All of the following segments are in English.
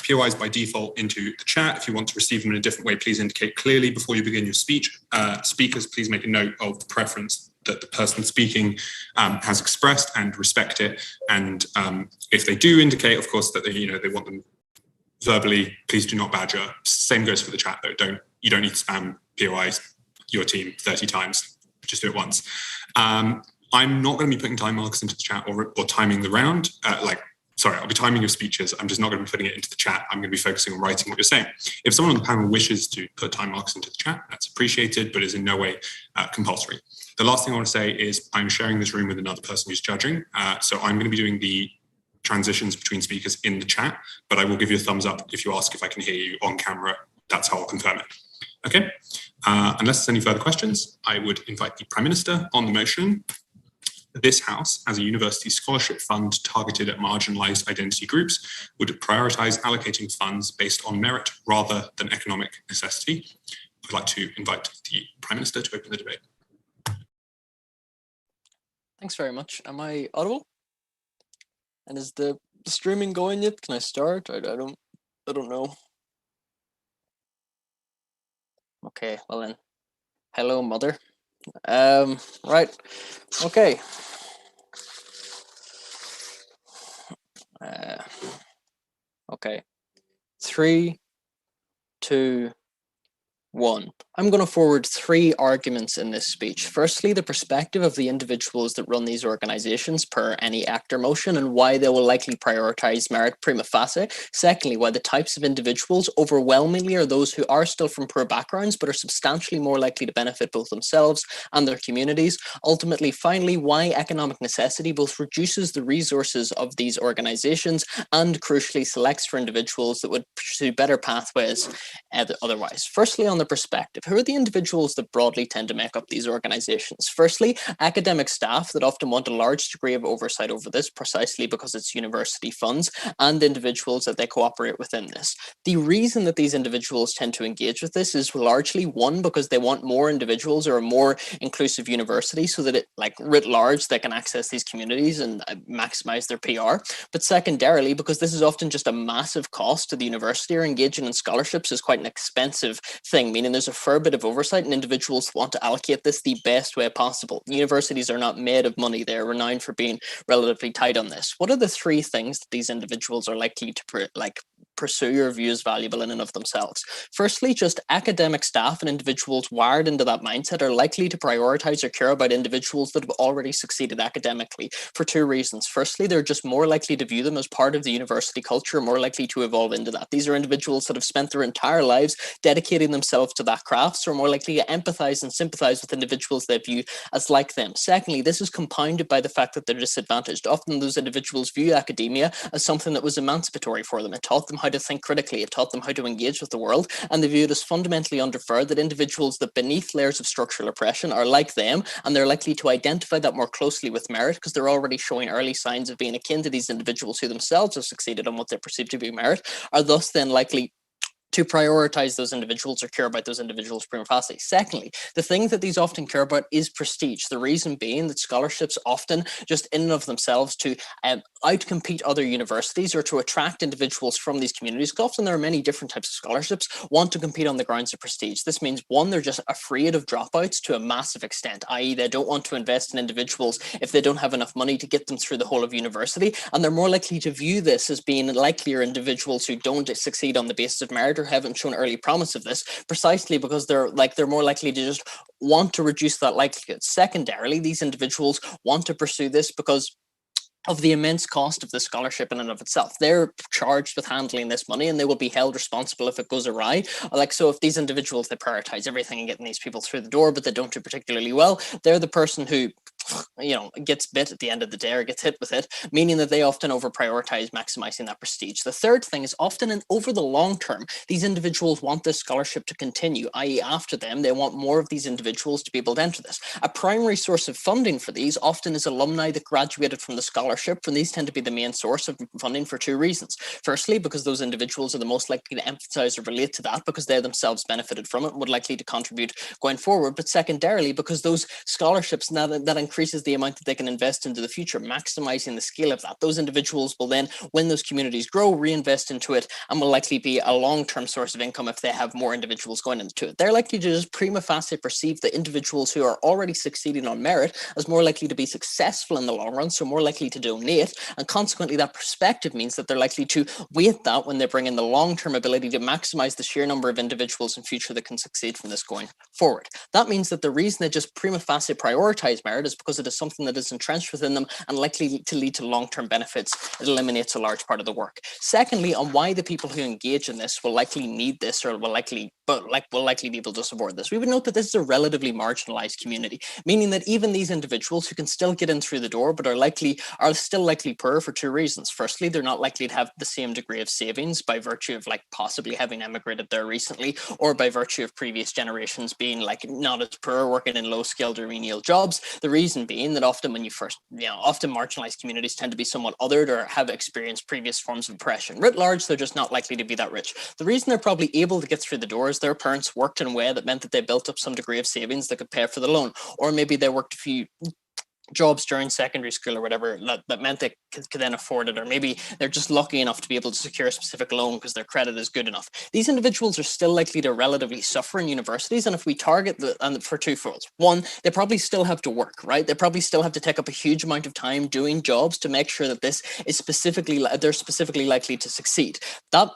POIs by default into the chat. If you want to receive them in a different way, please indicate clearly before you begin your speech. Speakers, please make a note of the preference that the person speaking has expressed and respect it. And if they do indicate, of course, that they want them verbally, please do not badger. Same goes for the chat, though. You don't need to spam POIs your team 30 times. Just do it once. I'm not going to be putting time markers into the chat or timing the round. I'll be timing your speeches. I'm just not going to be putting it into the chat. I'm going to be focusing on writing what you're saying. If someone on the panel wishes to put time markers into the chat, that's appreciated, but is in no way compulsory. The last thing I want to say is I'm sharing this room with another person who's judging. So I'm going to be doing the transitions between speakers in the chat, but I will give you a thumbs up if you ask if I can hear you on camera. That's how I'll confirm it. Okay. Unless there's any further questions, I would invite the Prime Minister on the motion. This House, as a university scholarship fund targeted at marginalized identity groups, would prioritise allocating funds based on merit rather than economic necessity. I'd like to invite the Prime Minister to open the debate. Thanks very much. Am I audible? And is the streaming going yet? Can I start? I don't know. Okay, well then. Hello, Mother. Right. Okay. Okay. 3, 2, 1. I'm going to forward 3 arguments in this speech. Firstly, the perspective of the individuals that run these organizations per any actor motion and why they will likely prioritize merit prima facie. Secondly, why the types of individuals overwhelmingly are those who are still from poor backgrounds but are substantially more likely to benefit both themselves and their communities. Ultimately, finally, why economic necessity both reduces the resources of these organizations and crucially selects for individuals that would pursue better pathways otherwise. Firstly, on the perspective, who are the individuals that broadly tend to make up these organizations? Firstly, academic staff that often want a large degree of oversight over this precisely because it's university funds, and individuals that they cooperate within this. The reason that these individuals tend to engage with this is largely, one, because they want more individuals or a more inclusive university so that it, like writ large, they can access these communities and maximize their PR. But secondarily, because this is often just a massive cost to the university, or engaging in scholarships is quite an expensive thing, meaning there's a fair bit of oversight and individuals want to allocate this the best way possible. Universities are not made of money. They're renowned for being relatively tight on this. What are the 3 things that these individuals are likely to pursue your view as valuable in and of themselves? Firstly, just academic staff and individuals wired into that mindset are likely to prioritize or care about individuals that have already succeeded academically for 2 reasons. Firstly, they're just more likely to view them as part of the university culture, more likely to evolve into that. These are individuals that have spent their entire lives dedicating themselves to that craft, so are more likely to empathize and sympathize with individuals they view as like them. Secondly, this is compounded by the fact that they're disadvantaged. Often those individuals view academia as something that was emancipatory for them. It taught them how to think critically, it taught them how to engage with the world, and they view it as fundamentally unfair that individuals that beneath layers of structural oppression are like them, and they're likely to identify that more closely with merit because they're already showing early signs of being akin to these individuals who themselves have succeeded on what they perceive to be merit, are thus then likely to prioritize those individuals or care about those individuals prima facie. Secondly, the thing that these often care about is prestige. The reason being that scholarships often, just in and of themselves, to outcompete other universities or to attract individuals from these communities, because often there are many different types of scholarships, want to compete on the grounds of prestige. This means, one, they're just afraid of dropouts to a massive extent, i.e. they don't want to invest in individuals if they don't have enough money to get them through the whole of university, and they're more likely to view this as being likelier individuals who don't succeed on the basis of merit or haven't shown early promise of this, precisely because they're more likely to just want to reduce that likelihood. Secondarily, these individuals want to pursue this because of the immense cost of the scholarship in and of itself. They're charged with handling this money and they will be held responsible if it goes awry. So if these individuals, they prioritize everything and getting these people through the door, but they don't do particularly well, they're the person who gets bit at the end of the day or gets hit with it, meaning that they often over prioritize maximizing that prestige. The third thing is often over the long term, these individuals want this scholarship to continue, i.e. after them, they want more of these individuals to be able to enter this. A primary source of funding for these often is alumni that graduated from the scholarship, and these tend to be the main source of funding for 2 reasons. Firstly, because those individuals are the most likely to emphasize or relate to that because they themselves benefited from it and would likely to contribute going forward. But secondarily, because those scholarships that increase increases the amount that they can invest into the future, maximizing the scale of that. Those individuals will then, when those communities grow, reinvest into it and will likely be a long-term source of income if they have more individuals going into it. They're likely to just prima facie perceive the individuals who are already succeeding on merit as more likely to be successful in the long run, so more likely to donate, and consequently that perspective means that they're likely to weight that when they bring in the long-term ability to maximize the sheer number of individuals in future that can succeed from this going forward. That means that the reason they just prima facie prioritize merit is because it is something that is entrenched within them and likely to lead to long-term benefits. It eliminates a large part of the work. Secondly, on why the people who engage in this will likely need this or will likely be able to support this, we would note that this is a relatively marginalized community, meaning that even these individuals who can still get in through the door but are still likely poor for two reasons. Firstly, they're not likely to have the same degree of savings by virtue of possibly having emigrated there recently, or by virtue of previous generations being not as poor, working in low skilled or menial jobs. The reason being that often when you often marginalized communities tend to be somewhat othered or have experienced previous forms of oppression. Writ large, they're just not likely to be that rich. The reason they're probably able to get through the door is their parents worked in a way that meant that they built up some degree of savings that could pay for the loan, or maybe they worked a few jobs during secondary school or whatever that meant they could then afford it, or maybe they're just lucky enough to be able to secure a specific loan because their credit is good enough. These individuals are still likely to relatively suffer in universities, and if we target for twofolds. One, they probably still have to work, right? They probably still have to take up a huge amount of time doing jobs to make sure that this is they're specifically likely to succeed. That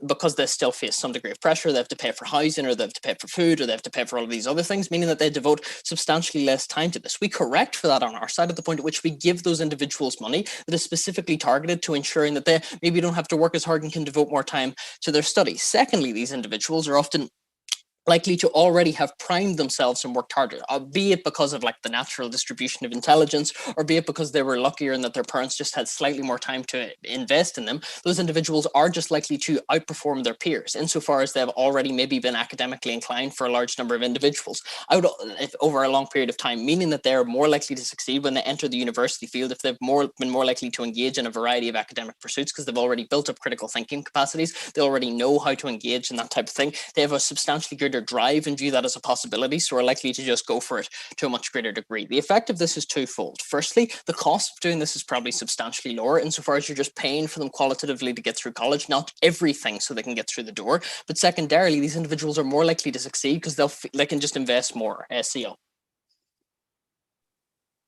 because they still face some degree of pressure, they have to pay for housing, or they have to pay for food, or they have to pay for all of these other things, meaning that they devote substantially less time to this. We correct for that on our side at the point at which we give those individuals money that is specifically targeted to ensuring that they maybe don't have to work as hard and can devote more time to their studies. Secondly, these individuals are often likely to already have primed themselves and worked harder, be it because of the natural distribution of intelligence, or be it because they were luckier and that their parents just had slightly more time to invest in them. Those individuals are just likely to outperform their peers insofar as they've already maybe been academically inclined for a large number of individuals over a long period of time, meaning that they're more likely to succeed when they enter the university field if they've been more likely to engage in a variety of academic pursuits because they've already built up critical thinking capacities. They already know how to engage in that type of thing. They have a substantially greater drive and view that as a possibility, so are likely to just go for it to a much greater degree. The effect of this is twofold. Firstly, the cost of doing this is probably substantially lower insofar as you're just paying for them qualitatively to get through college, not everything so they can get through the door. But secondarily, these individuals are more likely to succeed because they can just invest more. SEO.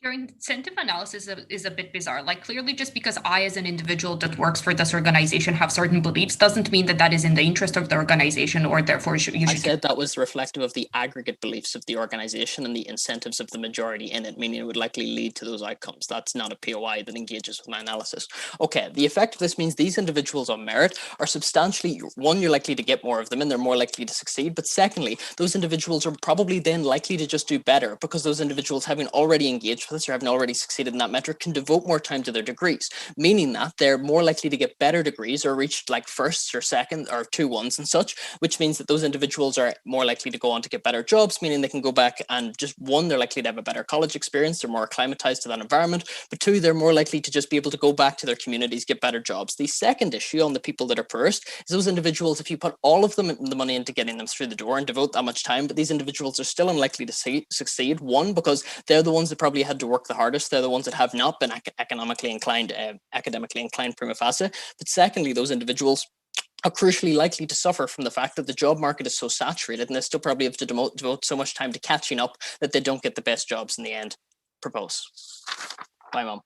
Your incentive analysis is a bit bizarre. Clearly, just because I, as an individual that works for this organization, have certain beliefs, doesn't mean that is in the interest of the organization, or therefore you should. I said that was reflective of the aggregate beliefs of the organization and the incentives of the majority in it, meaning it would likely lead to those outcomes. That's not a POI that engages with my analysis. Okay, the effect of this means these individuals on merit are substantially, one, you're likely to get more of them and they're more likely to succeed, but secondly, those individuals are probably then likely to just do better because those individuals, having already engaged with or having already succeeded in that metric, can devote more time to their degrees, meaning that they're more likely to get better degrees or reach firsts or second or 2-1s and such, which means that those individuals are more likely to go on to get better jobs, meaning they can go back and just, one, they're likely to have a better college experience, they're more acclimatized to that environment, but two, they're more likely to just be able to go back to their communities, get better jobs. The second issue on the people that are poorest is those individuals, if you put all of them the money into getting them through the door and devote that much time, but these individuals are still unlikely to succeed. One, because they're the ones that probably had to work the hardest. They're the ones that have not been academically inclined prima facie. But secondly, those individuals are crucially likely to suffer from the fact that the job market is so saturated and they still probably have to devote so much time to catching up that they don't get the best jobs in the end. Propose. Bye, Mom.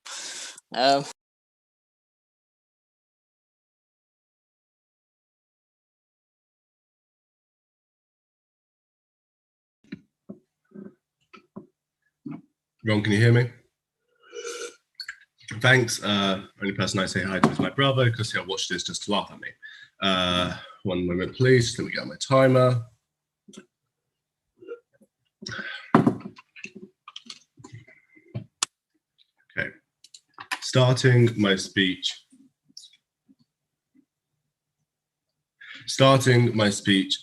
Ron, can you hear me? Thanks. Only person I say hi to is my brother because he'll watch this just to laugh at me. One moment, please. Let me get my timer. Okay. Starting my speech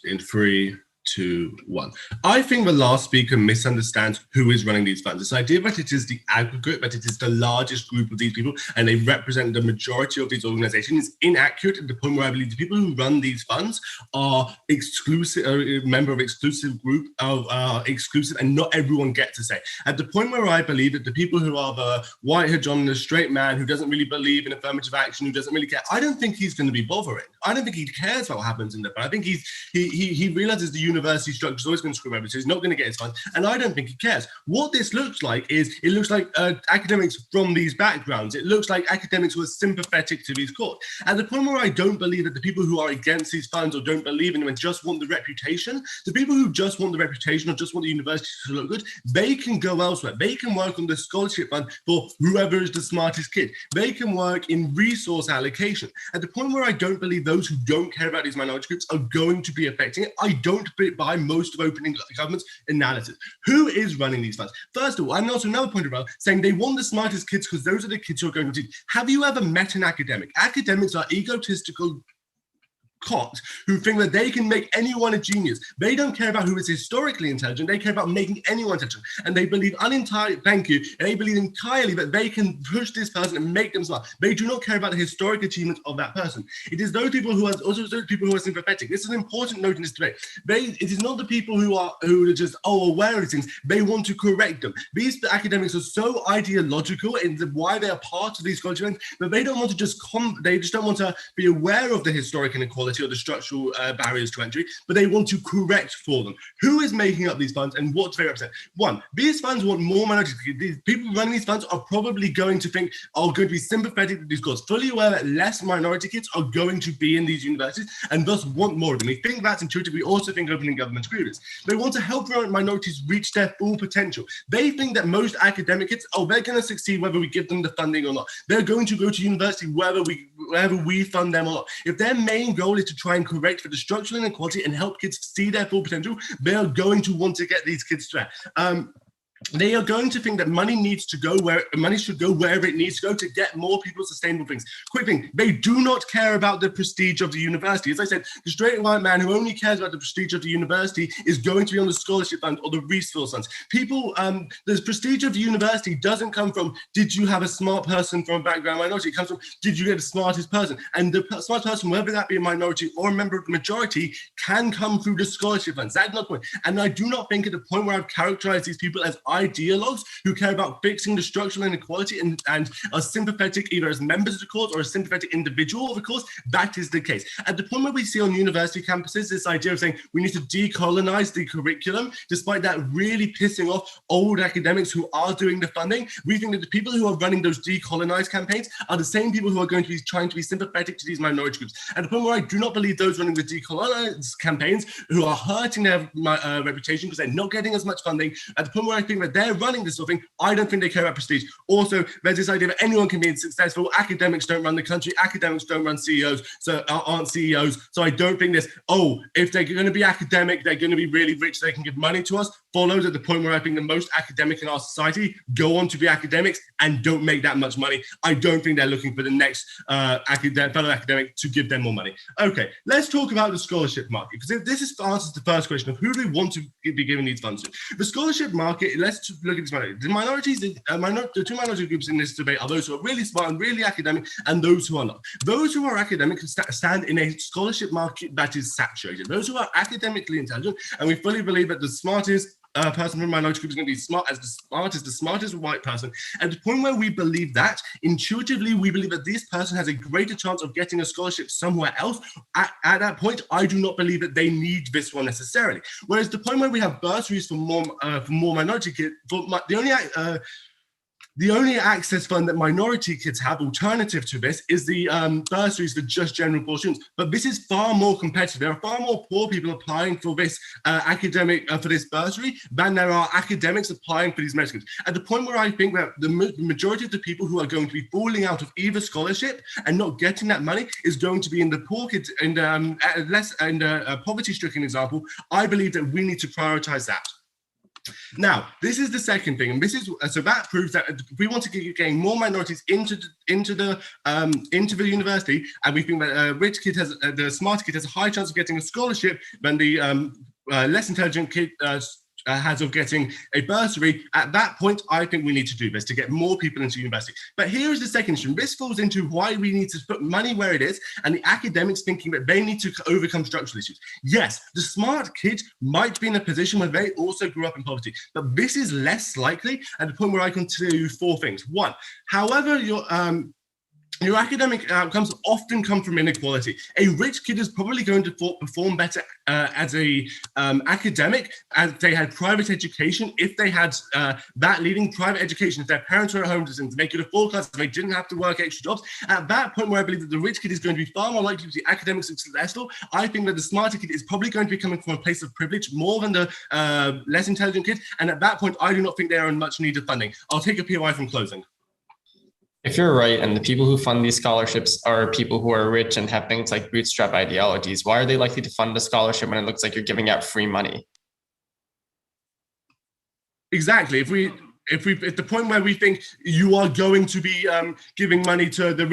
in 3, 2, 1. I think the last speaker misunderstands who is running these funds. This idea that it is the aggregate, that it is the largest group of these people, and they represent the majority of these organizations is inaccurate at the point where I believe the people who run these funds are exclusive, a member of exclusive group of exclusive, and not everyone gets to say. At the point where I believe that the people who are the white-haired John, the straight man who doesn't really believe in affirmative action, who doesn't really care, I don't think he's going to be bothering. I don't think he cares about what happens in the fund. I think he realizes the university structure is always going to screw everything, so he's not going to get his funds, and I don't think he cares. What this looks like is, it looks like academics from these backgrounds. It looks like academics who are sympathetic to these cause. At the point where I don't believe that the people who are against these funds or don't believe in them and just want the reputation, the people who just want the reputation or just want the university to look good, they can go elsewhere. They can work on the scholarship fund for whoever is the smartest kid. They can work in resource allocation. At the point where I don't believe those who don't care about these minority groups are going to be affecting it, I don't buy most of opening government's analysis. Who is running these funds? First of all, and also another point about saying they want the smartest kids because those are the kids who are going to teach. Have you ever met an academic? Academics are egotistical cocks who think that they can make anyone a genius. They don't care about who is historically intelligent. They care about making anyone intelligent. And they believe they believe entirely that they can push this person and make them smart. They do not care about the historic achievements of that person. It is those people who are also those people who are sympathetic. This is an important note in this debate. It is not the people who are just aware of these things. They want to correct them. These academics are so ideological in why they are part of these culture events, but they don't want to they just don't want to be aware of the historic inequality or the structural barriers to entry, but they want to correct for them. Who is making up these funds and what do they represent? One, these funds want more minorities. These people running these funds are probably going to going to be sympathetic to these causes, fully aware that less minority kids are going to be in these universities and thus want more of them. We think that's intuitive. We also think opening government agree with this. They want to help minorities reach their full potential. They think that most academic kids, they're going to succeed whether we give them the funding or not. They're going to go to university wherever we fund them or not. If their main goal is to try and correct for the structural inequality and help kids see their full potential, they are going to want to get these kids to that. They are going to think that money should go wherever it needs to go to get more people sustainable things. Quick thing, they do not care about the prestige of the university. As I said, the straight white man who only cares about the prestige of the university is going to be on the scholarship fund or the resource funds. People, the prestige of the university doesn't come from, did you have a smart person from a background minority? It comes from, did you get the smartest person? And the smart person, whether that be a minority or a member of the majority, can come through the scholarship funds. That's not the point. And I do not think at the point where I've characterized these people as ideologues who care about fixing the structural inequality and are sympathetic either as members of the cause or a sympathetic individual of the cause, that is the case. At the point where we see on university campuses this idea of saying we need to decolonize the curriculum, despite that really pissing off old academics who are doing the funding, we think that the people who are running those decolonize campaigns are the same people who are going to be trying to be sympathetic to these minority groups. At the point where I do not believe those running the decolonize campaigns who are hurting their reputation because they're not getting as much funding, at the point where I think that they're running this sort of thing, I don't think they care about prestige. Also, there's this idea that anyone can be successful. Academics don't run the country. Academics don't run CEOs, so aren't CEOs. So I don't think this, if they're going to be academic, they're going to be really rich, they can give money to us, follows at the point where I think the most academic in our society go on to be academics and don't make that much money. I don't think they're looking for the next fellow academic to give them more money. Okay, let's talk about the scholarship market, because this answers the first question of who do we want to be giving these funds to. The scholarship market, let's look at this minority. The two minority groups in this debate are those who are really smart and really academic and those who are not. Those who are academic stand in a scholarship market that is saturated. Those who are academically intelligent, and we fully believe that the smartest person from minority group is going to be smart as the smartest white person. At the point where we believe that, intuitively, we believe that this person has a greater chance of getting a scholarship somewhere else. At that point, I do not believe that they need this one necessarily. Whereas the point where we have bursaries for more minority kids, the only access fund that minority kids have alternative to this is the bursaries for just general poor students. But this is far more competitive. There are far more poor people applying for this for this bursary than there are academics applying for these merit. At the point where I think that the majority of the people who are going to be falling out of either scholarship and not getting that money is going to be in the poor kids and poverty-stricken example, I believe that we need to prioritize that. Now, this is the second thing, and so that proves that if we want to gain more minorities into the university, and we think that a rich kid the smarter kid has a high chance of getting a scholarship than the less intelligent kid has of getting a bursary, at that point, I think we need to do this to get more people into university. But here is the second issue. This falls into why we need to put money where it is and the academics thinking that they need to overcome structural issues. Yes, the smart kid might be in a position where they also grew up in poverty, but this is less likely at the point where I can tell you 4 things. 1, however your academic outcomes often come from inequality. A rich kid is probably going to perform better as a academic as they had private education, if they had that leading private education, if their parents were at home and they could afford classes, they didn't have to work extra jobs. At that point where I believe that the rich kid is going to be far more likely to be academically successful, I think that the smarter kid is probably going to be coming from a place of privilege more than the less intelligent kid. And at that point, I do not think they are in much need of funding. I'll take a POI from closing. If you're right, and the people who fund these scholarships are people who are rich and have things like bootstrap ideologies, why are they likely to fund a scholarship when it looks like you're giving out free money? Exactly. If at the point where we think you are going to be giving money to the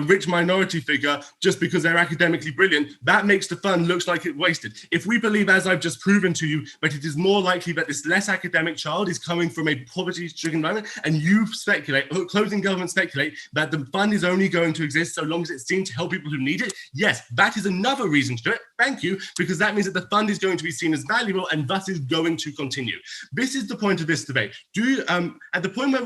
rich minority figure just because they're academically brilliant, that makes the fund looks like it wasted. If we believe, as I've just proven to you, that it is more likely that this less academic child is coming from a poverty-stricken environment, and you speculate, closing government speculate, that the fund is only going to exist so long as it's seen to help people who need it, yes, that is another reason to do it. Thank you, because that means that the fund is going to be seen as valuable and thus is going to continue. This is the point of this debate. At the point where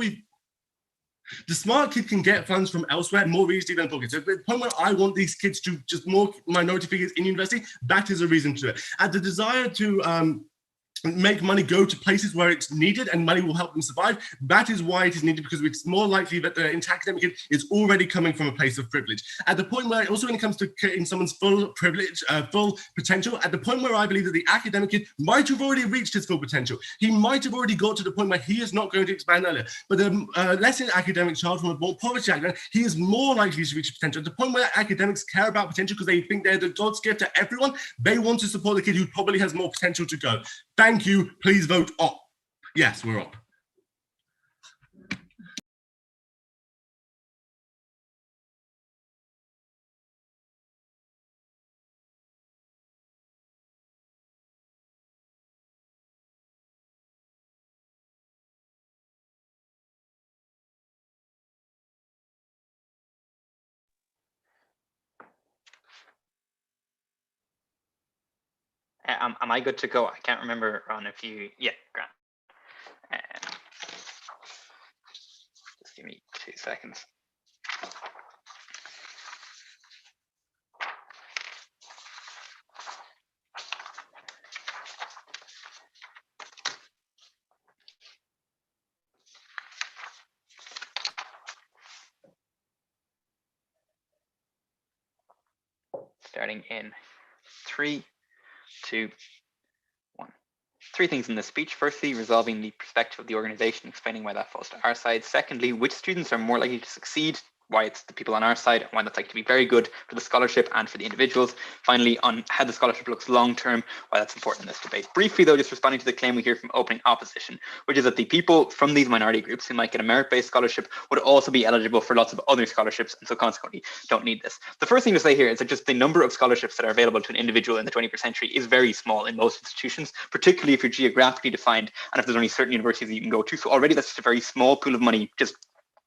the smart kid can get funds from elsewhere more easily than pockets. So at the point where I want these kids to just more minority figures in university, that is a reason to do it. At the desire to make money go to places where it's needed and money will help them survive, that is why it is needed, because it's more likely that the academic kid is already coming from a place of privilege. At the point where, also when it comes to creating someone's full privilege, full potential, at the point where I believe that the academic kid might have already reached his full potential. He might have already got to the point where he is not going to expand earlier. But the less academic child from a more poverty background, he is more likely to reach his potential. At the point where academics care about potential because they think they're the God's gift to everyone, they want to support the kid who probably has more potential to go. Thank you. Please vote up. Yes, we're up. Am I good to go? I can't remember, Ron, if you, yeah, Grant. Just give me 2 seconds. Starting in 3, 2, 1. 3 things in this speech. Firstly, resolving the perspective of the organization, explaining why that falls to our side. Secondly, which students are more likely to succeed, why it's the people on our side, and why that's likely to be very good for the scholarship and for the individuals. Finally, on how the scholarship looks long term, why that's important in this debate. Briefly though, just responding to the claim we hear from opening opposition, which is that the people from these minority groups who might get a merit-based scholarship would also be eligible for lots of other scholarships, and so consequently don't need this. The first thing to say here is that just the number of scholarships that are available to an individual in the 21st century is very small in most institutions, particularly if you're geographically defined and if there's only certain universities that you can go to. So already that's just a very small pool of money, just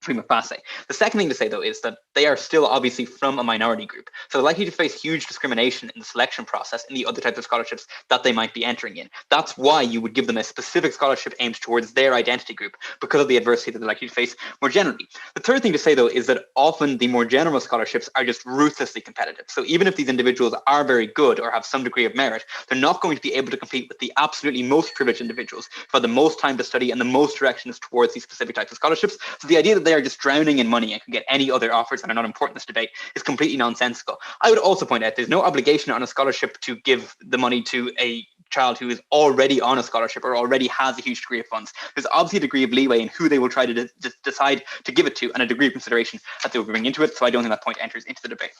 prima facie. The second thing to say, though, is that they are still obviously from a minority group, so they're likely to face huge discrimination in the selection process in the other types of scholarships that they might be entering in. That's why you would give them a specific scholarship aimed towards their identity group, because of the adversity that they're likely to face more generally. The third thing to say, though, is that often the more general scholarships are just ruthlessly competitive. So even if these individuals are very good or have some degree of merit, they're not going to be able to compete with the absolutely most privileged individuals who have the most time to study and the most directions towards these specific types of scholarships. So the idea that they are just drowning in money and can get any other offers that are not important in this debate is completely nonsensical. I would also point out there's no obligation on a scholarship to give the money to a child who is already on a scholarship or already has a huge degree of funds. There's obviously a degree of leeway in who they will try to decide to give it to, and a degree of consideration that they will bring into it. So I don't think that point enters into the debate.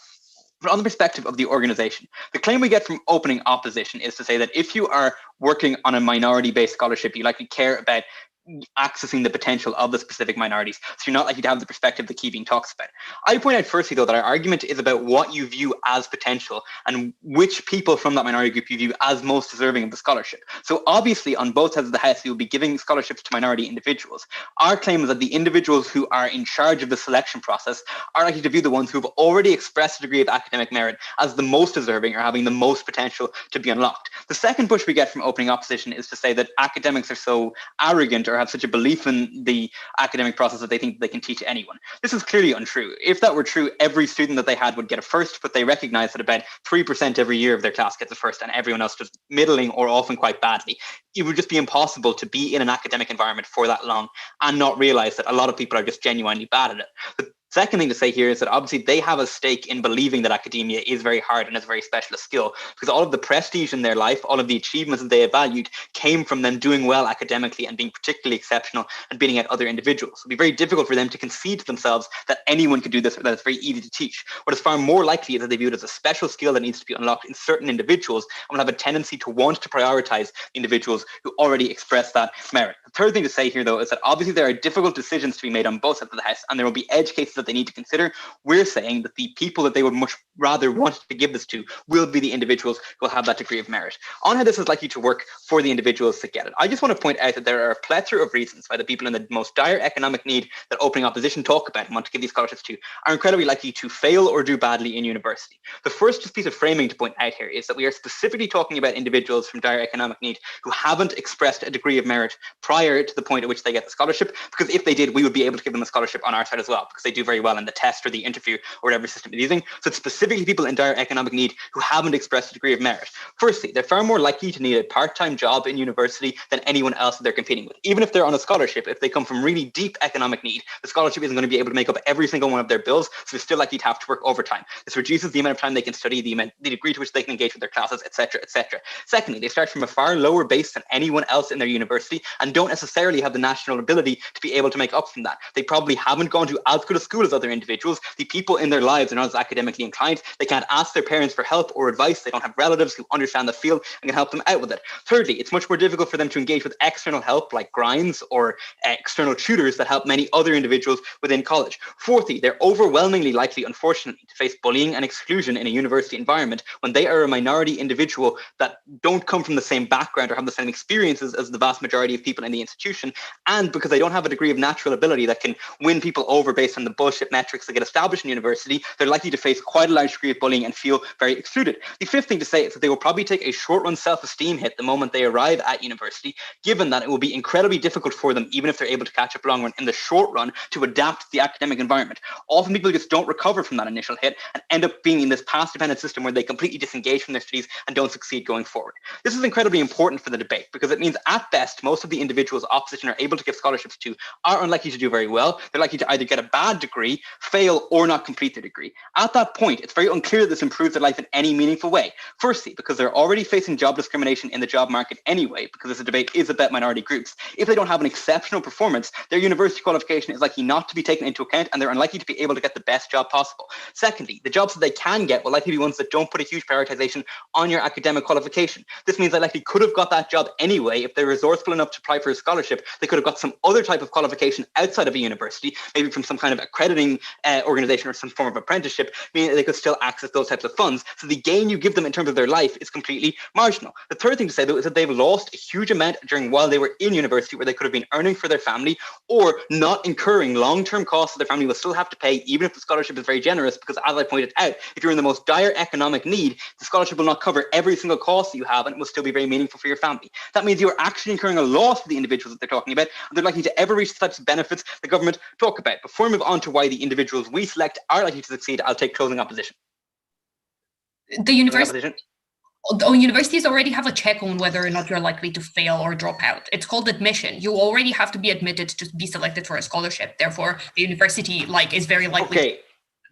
But on the perspective of the organization, the claim we get from opening opposition is to say that if you are working on a minority-based scholarship, you likely care about accessing the potential of the specific minorities. So you're not likely to have the perspective that Caoimhin talks about. I point out firstly, though, that our argument is about what you view as potential and which people from that minority group you view as most deserving of the scholarship. So obviously, on both sides of the house, you will be giving scholarships to minority individuals. Our claim is that the individuals who are in charge of the selection process are likely to view the ones who have already expressed a degree of academic merit as the most deserving or having the most potential to be unlocked. The second push we get from opening opposition is to say that academics are so arrogant or have such a belief in the academic process that they think they can teach anyone. This is clearly untrue. If that were true, every student that they had would get a first, but they recognize that about 3% every year of their class gets a first and everyone else does middling or often quite badly. It would just be impossible to be in an academic environment for that long and not realize that a lot of people are just genuinely bad at it. The second thing to say here is that obviously they have a stake in believing that academia is very hard and is a very specialist skill, because all of the prestige in their life, all of the achievements that they have valued came from them doing well academically and being particularly exceptional and beating out other individuals. It would be very difficult for them to concede to themselves that anyone could do this or that it's very easy to teach. What is far more likely is that they view it as a special skill that needs to be unlocked in certain individuals and will have a tendency to want to prioritize individuals who already express that merit. The third thing to say here, though, is that obviously there are difficult decisions to be made on both sides of the house, and there will be edge cases that they need to consider. We're saying that the people that they would much rather want to give this to will be the individuals who will have that degree of merit. On how this is likely to work for the individuals that get it, I just want to point out that there are a plethora of reasons why the people in the most dire economic need that opening opposition talk about and want to give these scholarships to are incredibly likely to fail or do badly in university. The first piece of framing to point out here is that we are specifically talking about individuals from dire economic need who haven't expressed a degree of merit prior to the point at which they get the scholarship, because if they did, we would be able to give them a scholarship on our side as well, because they do very well in the test or the interview or whatever system they're using. So it's specifically people in dire economic need who haven't expressed a degree of merit. Firstly, they're far more likely to need a part-time job in university than anyone else that they're competing with. Even if they're on a scholarship, if they come from really deep economic need, the scholarship isn't going to be able to make up every single one of their bills, so they're still likely to have to work overtime. This reduces the amount of time they can study, the degree to which they can engage with their classes, etc., etc. Secondly, they start from a far lower base than anyone else in their university and don't necessarily have the national ability to be able to make up from that. They probably haven't gone to as good a school as other individuals. The people in their lives are not as academically inclined. They can't ask their parents for help or advice. They don't have relatives who understand the field and can help them out with it. Thirdly, it's much more difficult for them to engage with external help like grinds or external tutors that help many other individuals within college. Fourthly, they're overwhelmingly likely, unfortunately, to face bullying and exclusion in a university environment when they are a minority individual that don't come from the same background or have the same experiences as the vast majority of people in the institution, and because they don't have a degree of natural ability that can win people over based on the bullshit metrics that get established in university, they're likely to face quite a large degree of bullying and feel very excluded. The fifth thing to say is that they will probably take a short-run self-esteem hit the moment they arrive at university, given that it will be incredibly difficult for them, even if they're able to catch up long run, in the short run, to adapt to the academic environment. Often people just don't recover from that initial hit and end up being in this path-dependent system where they completely disengage from their studies and don't succeed going forward. This is incredibly important for the debate because it means at best, most of the individuals opposition are able to give scholarships to are unlikely to do very well. They're likely to either get a bad degree, fail, or not complete their degree. At that point, it's very unclear that this improves their life in any meaningful way. Firstly, because they're already facing job discrimination in the job market anyway, because this debate is about minority groups. If they don't have an exceptional performance, their university qualification is likely not to be taken into account and they're unlikely to be able to get the best job possible. Secondly, the jobs that they can get will likely be ones that don't put a huge prioritization on your academic qualification. This means they likely could have got that job anyway. If they're resourceful enough to apply for a scholarship, they could have got some other type of qualification outside of a university, maybe from some kind of accrediting organization or some form of apprenticeship, meaning that they could still access those types of funds. So the gain you give them in terms of their life is completely marginal. The third thing to say, though, is that they've lost a huge amount while they were in university, where they could have been earning for their family or not incurring long-term costs that their family will still have to pay, even if the scholarship is very generous, because as I pointed out, if you're in the most dire economic need, the scholarship will not cover every single cost that you have and it will still be very meaningful for your family. That means you're actually incurring a loss for the individuals that they're talking about, and they're likely to ever reach the types of benefits the government talk about. Before we move on to why the individuals we select are likely to succeed, I'll take closing opposition. Universities already have a check on whether or not you're likely to fail or drop out. It's called admission. You already have to be admitted to be selected for a scholarship. Therefore, the university is very likely. Okay.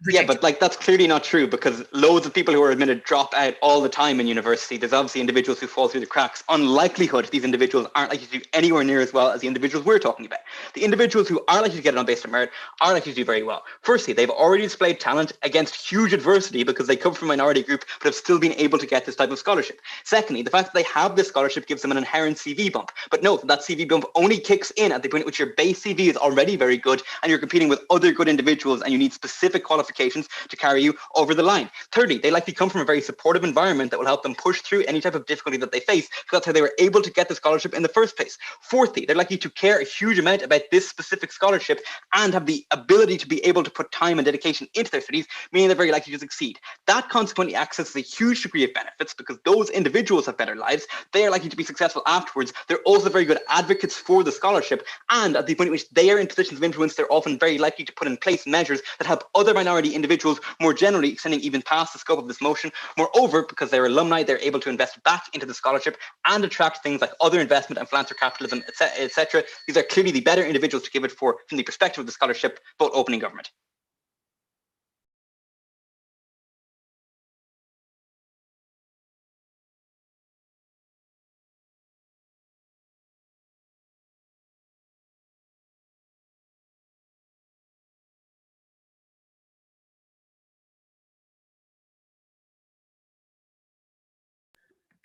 Yeah, but like that's clearly not true, because loads of people who are admitted drop out all the time in university. There's obviously individuals who fall through the cracks. On likelihood, these individuals aren't likely to do anywhere near as well as the individuals we're talking about. The individuals who are likely to get it on based on merit are likely to do very well. Firstly, they've already displayed talent against huge adversity because they come from a minority group but have still been able to get this type of scholarship. Secondly, the fact that they have this scholarship gives them an inherent CV bump. But note that CV bump only kicks in at the point at which your base CV is already very good and you're competing with other good individuals and you need specific qualifications to carry you over the line. Thirdly, they likely come from a very supportive environment that will help them push through any type of difficulty that they face, because that's how they were able to get the scholarship in the first place. Fourthly, they're likely to care a huge amount about this specific scholarship and have the ability to be able to put time and dedication into their studies, meaning they're very likely to succeed. That consequently accesses a huge degree of benefits because those individuals have better lives. They are likely to be successful afterwards. They're also very good advocates for the scholarship, and at the point at which they are in positions of influence, they're often very likely to put in place measures that help other minority individuals more generally, extending even past the scope of this motion. Moreover, because they're alumni, they're able to invest back into the scholarship and attract things like other investment and philanthropic capitalism, etc. These are clearly the better individuals to give it for from the perspective of the scholarship, vote opening government.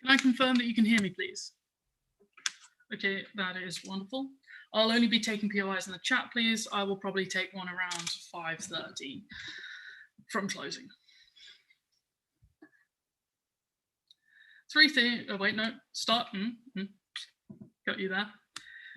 Can I confirm that you can hear me, please? Okay, that is wonderful. I'll only be taking POIs in the chat, please. I will probably take one around 5:30 from closing. Got you there.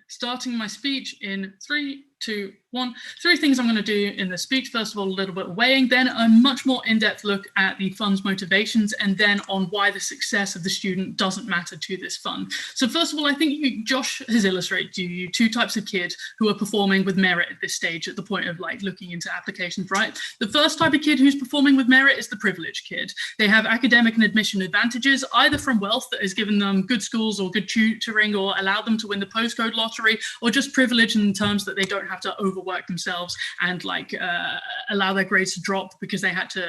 Starting my speech in 3, 2, 1. 3 things I'm going to do in the speech. First of all, a little bit of weighing, then a much more in-depth look at the fund's motivations, and then on why the success of the student doesn't matter to this fund. So first of all, I think Josh has illustrated to you 2 types of kids who are performing with merit at this stage, at the point of like looking into applications, right? The first type of kid who's performing with merit is the privileged kid. They have academic and admission advantages, either from wealth that has given them good schools or good tutoring or allowed them to win the postcode lottery, or just privilege in terms that they don't have to overwork themselves and like allow their grades to drop because they had to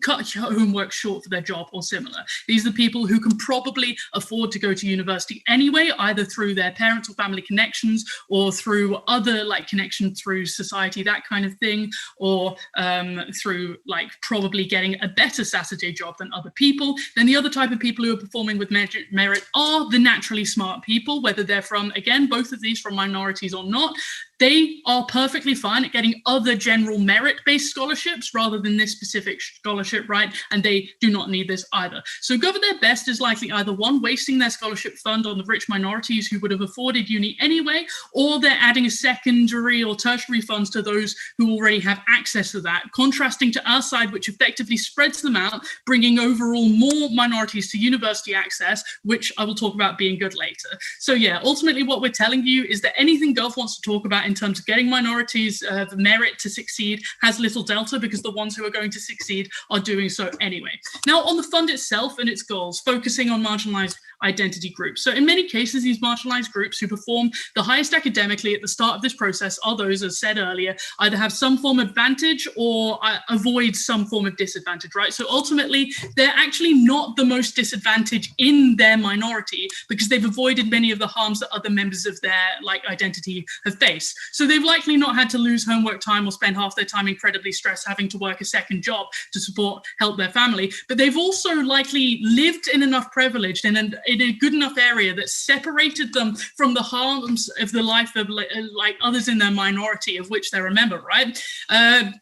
cut homework short for their job or similar. These are the people who can probably afford to go to university anyway, either through their parents or family connections or through other like connections through society, that kind of thing, or through like probably getting a better Saturday job than other people. Then the other type of people who are performing with merit are the naturally smart people, whether they're from, again, both of these from minorities or not. They are perfectly fine at getting other general merit-based scholarships rather than this specific scholarship, right? And they do not need this either. So Go For Their Best is likely either one, wasting their scholarship fund on the rich minorities who would have afforded uni anyway, or they're adding a secondary or tertiary funds to those who already have access to that, contrasting to our side, which effectively spreads them out, bringing overall more minorities to university access, which I will talk about being good later. So yeah, ultimately what we're telling you is that anything Gov wants to talk about in terms of getting minorities the merit to succeed has little delta, because the ones who are going to succeed are doing so anyway. Now on the fund itself and its goals, focusing on marginalized identity groups. So in many cases, these marginalized groups who perform the highest academically at the start of this process are those, as said earlier, either have some form of advantage or avoid some form of disadvantage, right? So ultimately, they're actually not the most disadvantaged in their minority because they've avoided many of the harms that other members of their like identity have faced. So they've likely not had to lose homework time or spend half their time incredibly stressed having to work a second job to help their family. But they've also likely lived in enough privilege and in a good enough area that separated them from the harms of the life of like others in their minority, of which they're a member, right?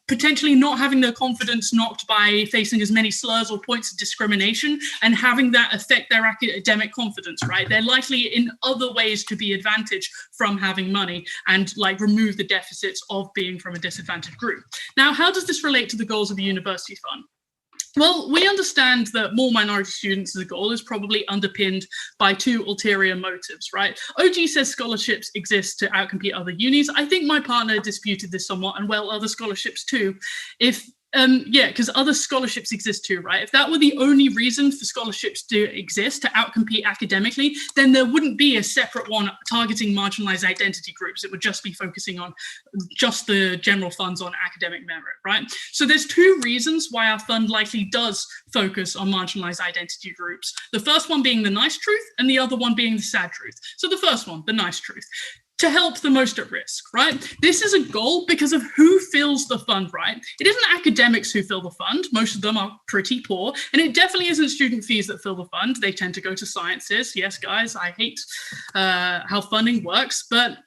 Potentially not having their confidence knocked by facing as many slurs or points of discrimination and having that affect their academic confidence, right? They're likely in other ways to be advantaged from having money and like remove the deficits of being from a disadvantaged group. Now, how does this relate to the goals of the university fund? Well, we understand that more minority students as a goal is probably underpinned by 2 ulterior motives, right? OG says scholarships exist to outcompete other unis. I think my partner disputed this somewhat, and well, other scholarships too. If Yeah, because other scholarships exist too, right? If that were the only reason for scholarships to exist, to outcompete academically, then there wouldn't be a separate one targeting marginalized identity groups. It would just be focusing on just the general funds on academic merit, right? So there's two reasons why our fund likely does focus on marginalized identity groups. The first one being the nice truth and the other one being the sad truth. So the first one, the nice truth. To help the most at risk, right? This is a goal because of who fills the fund, right? It isn't academics who fill the fund. Most of them are pretty poor. And it definitely isn't student fees that fill the fund. They tend to go to sciences. Yes, guys, I hate how funding works, but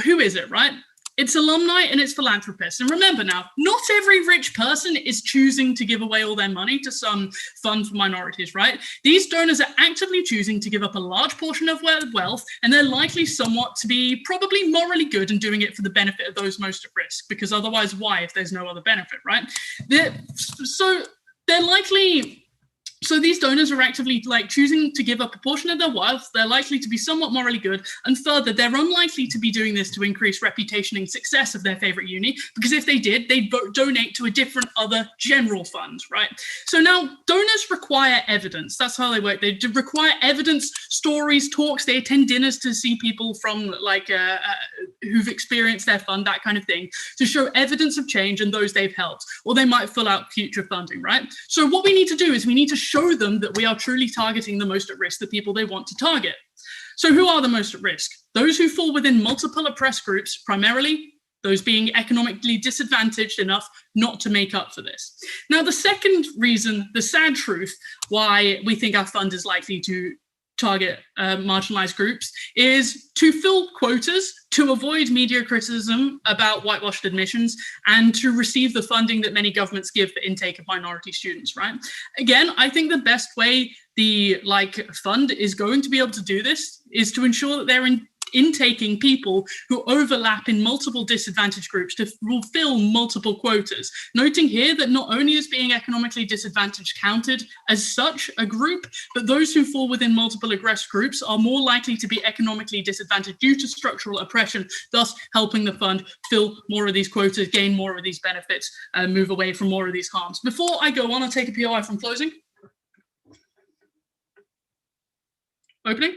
who is it, right? It's alumni and it's philanthropists. And remember now, not every rich person is choosing to give away all their money to some fund for minorities, right? These donors are actively choosing to give up a large portion of their wealth, and they're likely somewhat to be probably morally good and doing it for the benefit of those most at risk, because otherwise why if there's no other benefit, right? So these donors are actively choosing to give up a portion of their wealth. They're likely to be somewhat morally good. And further, they're unlikely to be doing this to increase reputation and success of their favorite uni, because if they did, they'd donate to a different other general fund, right? So now donors require evidence. That's how they work. They require evidence, stories, talks. They attend dinners to see people from who've experienced their fund, that kind of thing, to show evidence of change and those they've helped, or they might fill out future funding, right? So what we need to do is we need to show them that we are truly targeting the most at risk, the people they want to target. So who are the most at risk? Those who fall within multiple oppressed groups, primarily those being economically disadvantaged enough not to make up for this. Now, the second reason, the sad truth, why we think our fund is likely to target marginalized groups is to fill quotas, to avoid media criticism about whitewashed admissions, and to receive the funding that many governments give for intake of minority students, right? Again, I think the best way the fund is going to be able to do this is to ensure that they're intaking people who overlap in multiple disadvantaged groups to fulfill multiple quotas. Noting here that not only is being economically disadvantaged counted as such a group, but those who fall within multiple aggressed groups are more likely to be economically disadvantaged due to structural oppression, thus helping the fund fill more of these quotas, gain more of these benefits, and move away from more of these harms. Before I go on, I'll take a POI from closing. Opening.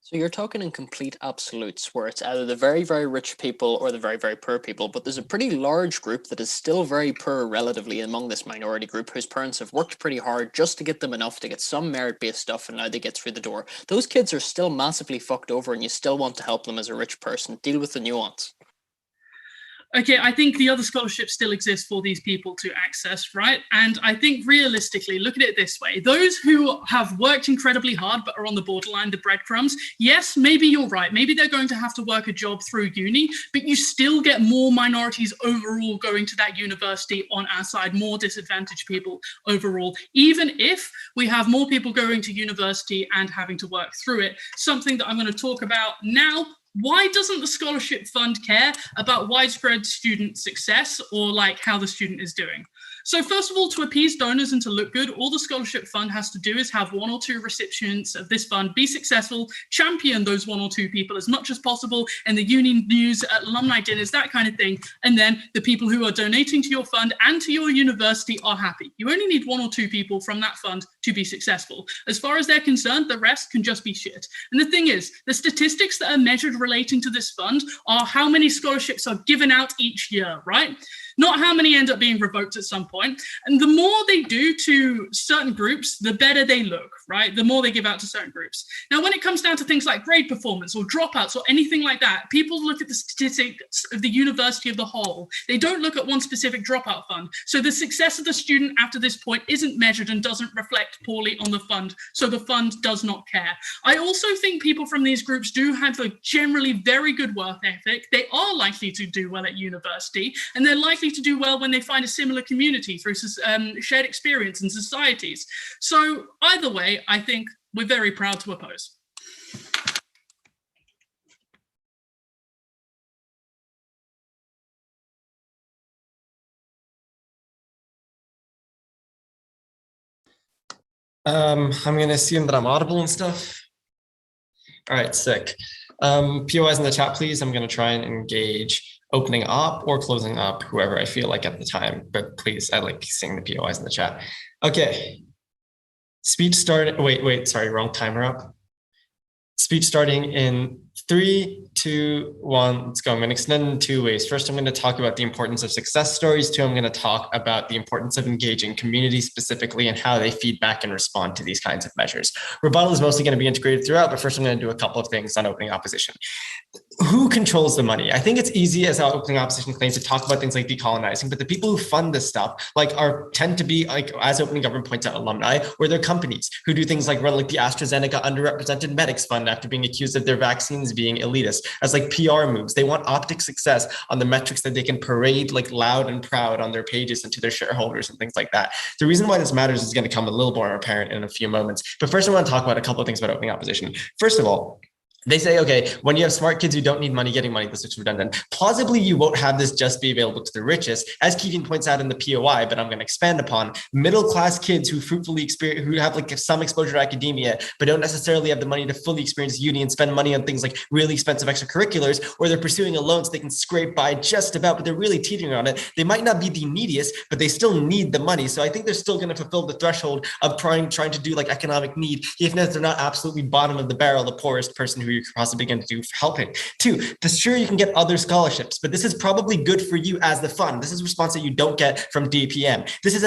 So you're talking in complete absolutes where it's either the very, very rich people or the very, very poor people, but there's a pretty large group that is still very poor relatively among this minority group whose parents have worked pretty hard just to get them enough to get some merit-based stuff, and now they get through the door. Those kids are still massively fucked over and you still want to help them as a rich person. Deal with the nuance. Okay, I think the other scholarships still exist for these people to access, right? And I think realistically, look at it this way. Those who have worked incredibly hard but are on the borderline, the breadcrumbs, yes, maybe you're right. Maybe they're going to have to work a job through uni, but you still get more minorities overall going to that university on our side, more disadvantaged people overall, even if we have more people going to university and having to work through it. Something that I'm going to talk about now. Why doesn't the scholarship fund care about widespread student success or how the student is doing? So first of all, to appease donors and to look good, all the scholarship fund has to do is have one or two recipients of this fund be successful, champion those one or two people as much as possible in the uni news, at alumni dinners, that kind of thing. And then the people who are donating to your fund and to your university are happy. You only need one or two people from that fund to be successful. As far as they're concerned, the rest can just be shit. And the thing is, the statistics that are measured relating to this fund are how many scholarships are given out each year, right? Not how many end up being revoked at some point. And the more they do to certain groups, the better they look, right? The more they give out to certain groups. Now, when it comes down to things like grade performance or dropouts or anything like that, people look at the statistics of the university of the whole. They don't look at one specific dropout fund. So the success of the student after this point isn't measured and doesn't reflect poorly on the fund. So the fund does not care. I also think people from these groups do have a generally very good work ethic. They are likely to do well at university, and they're likely to do well when they find a similar community through shared experience and societies. So either way, I think we're very proud to oppose. I'm going to assume that I'm audible and stuff. All right, sick. POIs in the chat, please. I'm going to try and engage. opening up or closing up, whoever I feel like at the time. But please, I like seeing the POIs in the chat. Okay. Speech started. Wait, sorry, wrong timer up. Speech starting in 3, 2, 1. Let's go. I'm going to extend in 2 ways. First, I'm going to talk about the importance of success stories. 2, I'm going to talk about the importance of engaging communities specifically and how they feed back and respond to these kinds of measures. Rebuttal is mostly going to be integrated throughout, but first I'm going to do a couple of things on opening opposition. Who controls the money? I think it's easy as our opening opposition claims to talk about things like decolonizing, but the people who fund this stuff tend to be, like, as opening government points out, alumni, or they're companies who do things like run like the AstraZeneca Underrepresented Medics Fund after being accused of their vaccines being elitist, as like PR moves. They want optic success on the metrics that they can parade like loud and proud on their pages and to their shareholders and things like that. The reason why this matters is going to come a little more apparent in a few moments. But first, I want to talk about a couple of things about opening opposition. First of all, they say, okay, when you have smart kids who don't need money getting money, this looks redundant. Plausibly, you won't have this just be available to the richest. As Caoimhin points out in the POI, but I'm going to expand upon, middle-class kids who fruitfully experience, who have like some exposure to academia, but don't necessarily have the money to fully experience uni and spend money on things like really expensive extracurriculars, or they're pursuing a loan so they can scrape by just about, but they're really teetering on it. They might not be the neediest, but they still need the money. So I think they're still going to fulfill the threshold of trying to do like economic need, even if they're not absolutely bottom of the barrel, the poorest person who you could possibly begin to do for helping. 2, sure, you can get other scholarships, but this is probably good for you as the fund. This is a response that you don't get from DPM. This is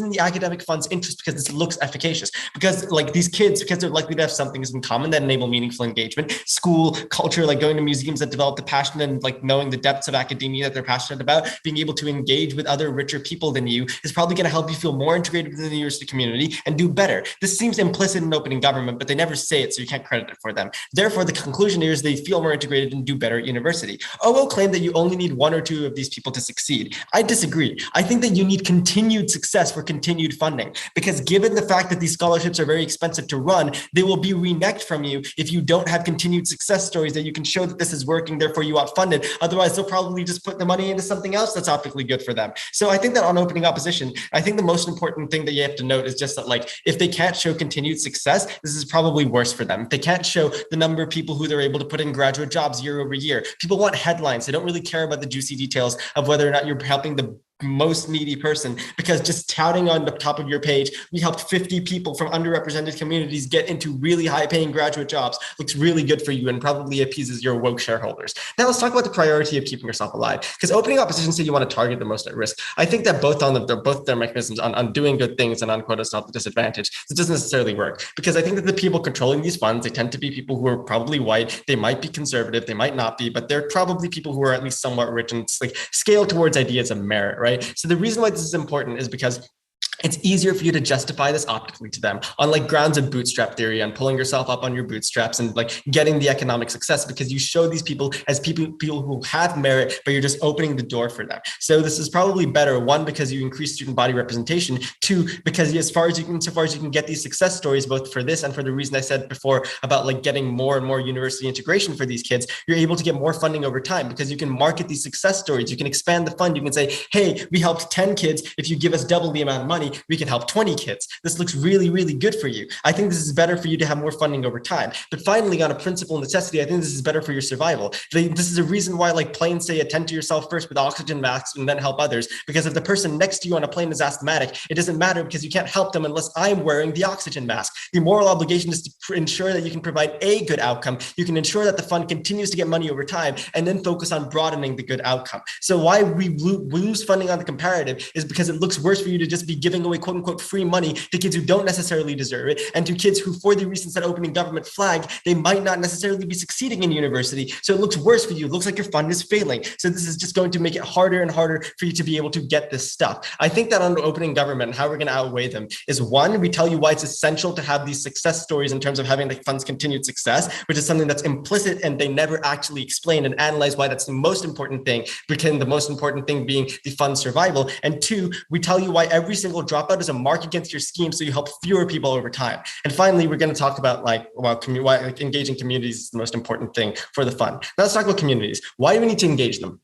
in the academic fund's interest because this looks efficacious. Because like these kids, because they're likely to have some things in common that enable meaningful engagement, school, culture, like going to museums that develop the passion and like knowing the depths of academia that they're passionate about, being able to engage with other richer people than you is probably going to help you feel more integrated within the university community and do better. This seems implicit in opening government, but they never say it, so you can't credit it for them. Therefore, the conclusion here is they feel more integrated and do better at university. OO claimed that you only need 1 or 2 of these people to succeed. I disagree. I think that you need continued success for continued funding, because given the fact that these scholarships are very expensive to run, they will be reneged from you if you don't have continued success stories that you can show that this is working, therefore you outfunded. Otherwise, they'll probably just put the money into something else that's optically good for them. So I think that on opening opposition, I think the most important thing that you have to note is just that, like, if they can't show continued success, this is probably worse for them. If they can't show the number of people who they're able to put in graduate jobs year over year. People want headlines. They don't really care about the juicy details of whether or not you're helping the most needy person, because just touting on the top of your page, we helped 50 people from underrepresented communities get into really high paying graduate jobs, looks really good for you and probably appeases your woke shareholders. Now let's talk about the priority of keeping yourself alive, because opening opposition say you want to target the most at risk. I think that both their mechanisms on doing good things and on quote stop the disadvantage, it doesn't necessarily work, because I think that the people controlling these funds, they tend to be people who are probably white, they might be conservative, they might not be, but they're probably people who are at least somewhat rich and like scale towards ideas of merit, right? So the reason why this is important is because it's easier for you to justify this optically to them on like grounds of bootstrap theory and pulling yourself up on your bootstraps and like getting the economic success, because you show these people as people who have merit, but you're just opening the door for them. So this is probably better. 1, because you increase student body representation. 2, because so far as you can get these success stories, both for this and for the reason I said before about like getting more and more university integration for these kids, you're able to get more funding over time because you can market these success stories. You can expand the fund. You can say, hey, we helped 10 kids. If you give us double the amount of money, we can help 20 kids. This looks really, really good for you. I think this is better for you to have more funding over time. But finally, on a principle of necessity, I think this is better for your survival. This is a reason why like planes say attend to yourself first with oxygen masks and then help others. Because if the person next to you on a plane is asthmatic, it doesn't matter because you can't help them unless I'm wearing the oxygen mask. The moral obligation is to ensure that you can provide a good outcome. You can ensure that the fund continues to get money over time and then focus on broadening the good outcome. So why we lose funding on the comparative is because it looks worse for you to just be giving away quote unquote free money to kids who don't necessarily deserve it, and to kids who, for the reasons that opening government flag, they might not necessarily be succeeding in university. So it looks worse for you. It looks like your fund is failing. So this is just going to make it harder and harder for you to be able to get this stuff. I think that under opening government and how we're going to outweigh them is 1, we tell you why it's essential to have these success stories in terms of having the fund's continued success, which is something that's implicit and they never actually explain and analyze why that's the most important thing, because the most important thing being the fund's survival. And 2, we tell you why every single dropout is a mark against your scheme, so you help fewer people over time. And finally, we're going to talk about why engaging communities is the most important thing for the fund. Now let's talk about communities. Why do we need to engage them?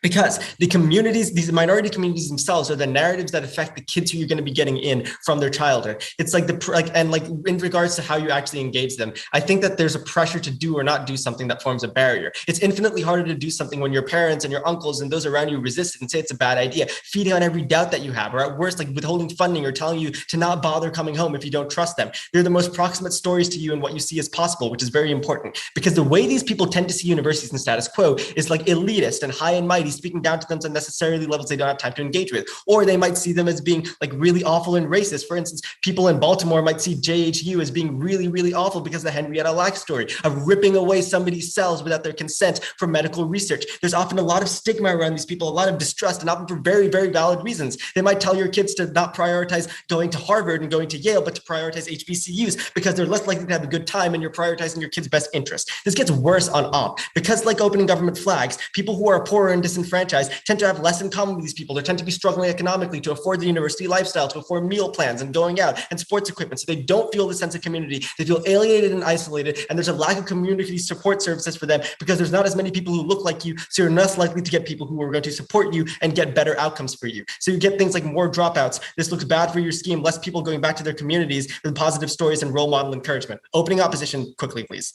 Because the communities, these minority communities themselves, are the narratives that affect the kids who you're going to be getting in from their childhood. It's like in regards to how you actually engage them, I think that there's a pressure to do or not do something that forms a barrier. It's infinitely harder to do something when your parents and your uncles and those around you resist it and say it's a bad idea, feeding on every doubt that you have, or at worst, like withholding funding or telling you to not bother coming home if you don't trust them. They're the most proximate stories to you and what you see as possible, which is very important, because the way these people tend to see universities and status quo is like elitist and high and mighty, speaking down to them on necessarily levels they don't have time to engage with. Or they might see them as being like really awful and racist. For instance, people in Baltimore might see JHU as being really, really awful because of the Henrietta Lacks story of ripping away somebody's cells without their consent for medical research. There's often a lot of stigma around these people, a lot of distrust, and often for very, very valid reasons. They might tell your kids to not prioritize going to Harvard and going to Yale, but to prioritize HBCUs because they're less likely to have a good time and you're prioritizing your kids' best interest. This gets worse on op because, like opening government flags, people who are poorer and disenfranchised tend to have less in common with these people. They tend to be struggling economically to afford the university lifestyle, to afford meal plans and going out and sports equipment. So they don't feel the sense of community. They feel alienated and isolated, and there's a lack of community support services for them because there's not as many people who look like you. So you're less likely to get people who are going to support you and get better outcomes for you. So you get things like more dropouts. This looks bad for your scheme, less people going back to their communities with positive stories and role model encouragement. Opening opposition quickly, please.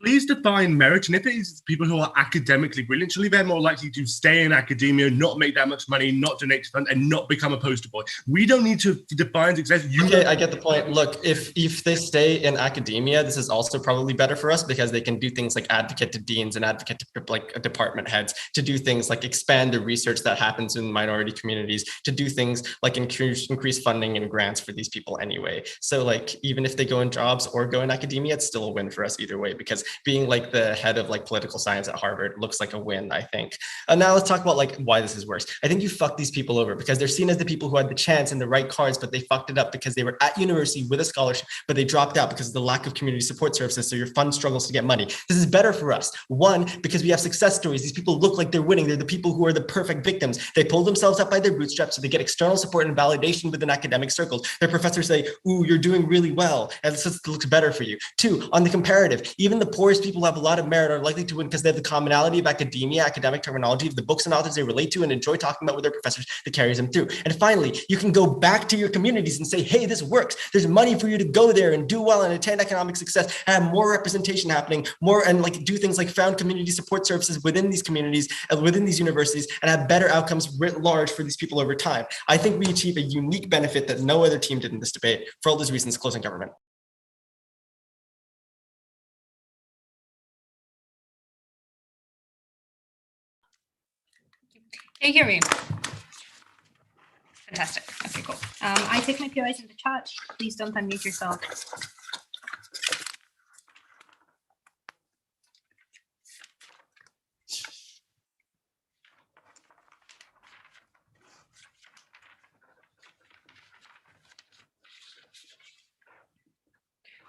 Please define merit, and if it is people who are academically brilliant, surely they're more likely to stay in academia, not make that much money, not donate to fund, and not become a poster boy. We don't need to define success. Okay, I get the point. Look, if they stay in academia, this is also probably better for us because they can do things like advocate to deans and advocate to like department heads, to do things like expand the research that happens in minority communities, to do things like increase funding and grants for these people anyway. So like, even if they go in jobs or go in academia, it's still a win for us either way, because being like the head of like political science at Harvard looks like a win, I think. And now let's talk about like why this is worse. I think you fucked these people over because they're seen as the people who had the chance and the right cards, but they fucked it up because they were at university with a scholarship, but they dropped out because of the lack of community support services. So your fund struggles to get money. This is better for us. One, because we have success stories. These people look like they're winning. They're the people who are the perfect victims. They pull themselves up by their bootstraps, so they get external support and validation within academic circles. Their professors say, ooh, you're doing really well, and this looks better for you. Two, on the comparative, even the poorest people who have a lot of merit are likely to win because they have the commonality of academia, academic terminology, of the books and authors they relate to and enjoy talking about with their professors that carries them through. And finally, you can go back to your communities and say, hey, this works. There's money for you to go there and do well and attain economic success, and have more representation happening, more, and like do things like found community support services within these communities, within these universities, and have better outcomes writ large for these people over time. I think we achieve a unique benefit that no other team did in this debate. For all those reasons, closing government. Can you hear me? Fantastic. Okay, cool. I take my POIs in the chat. Please don't unmute yourself.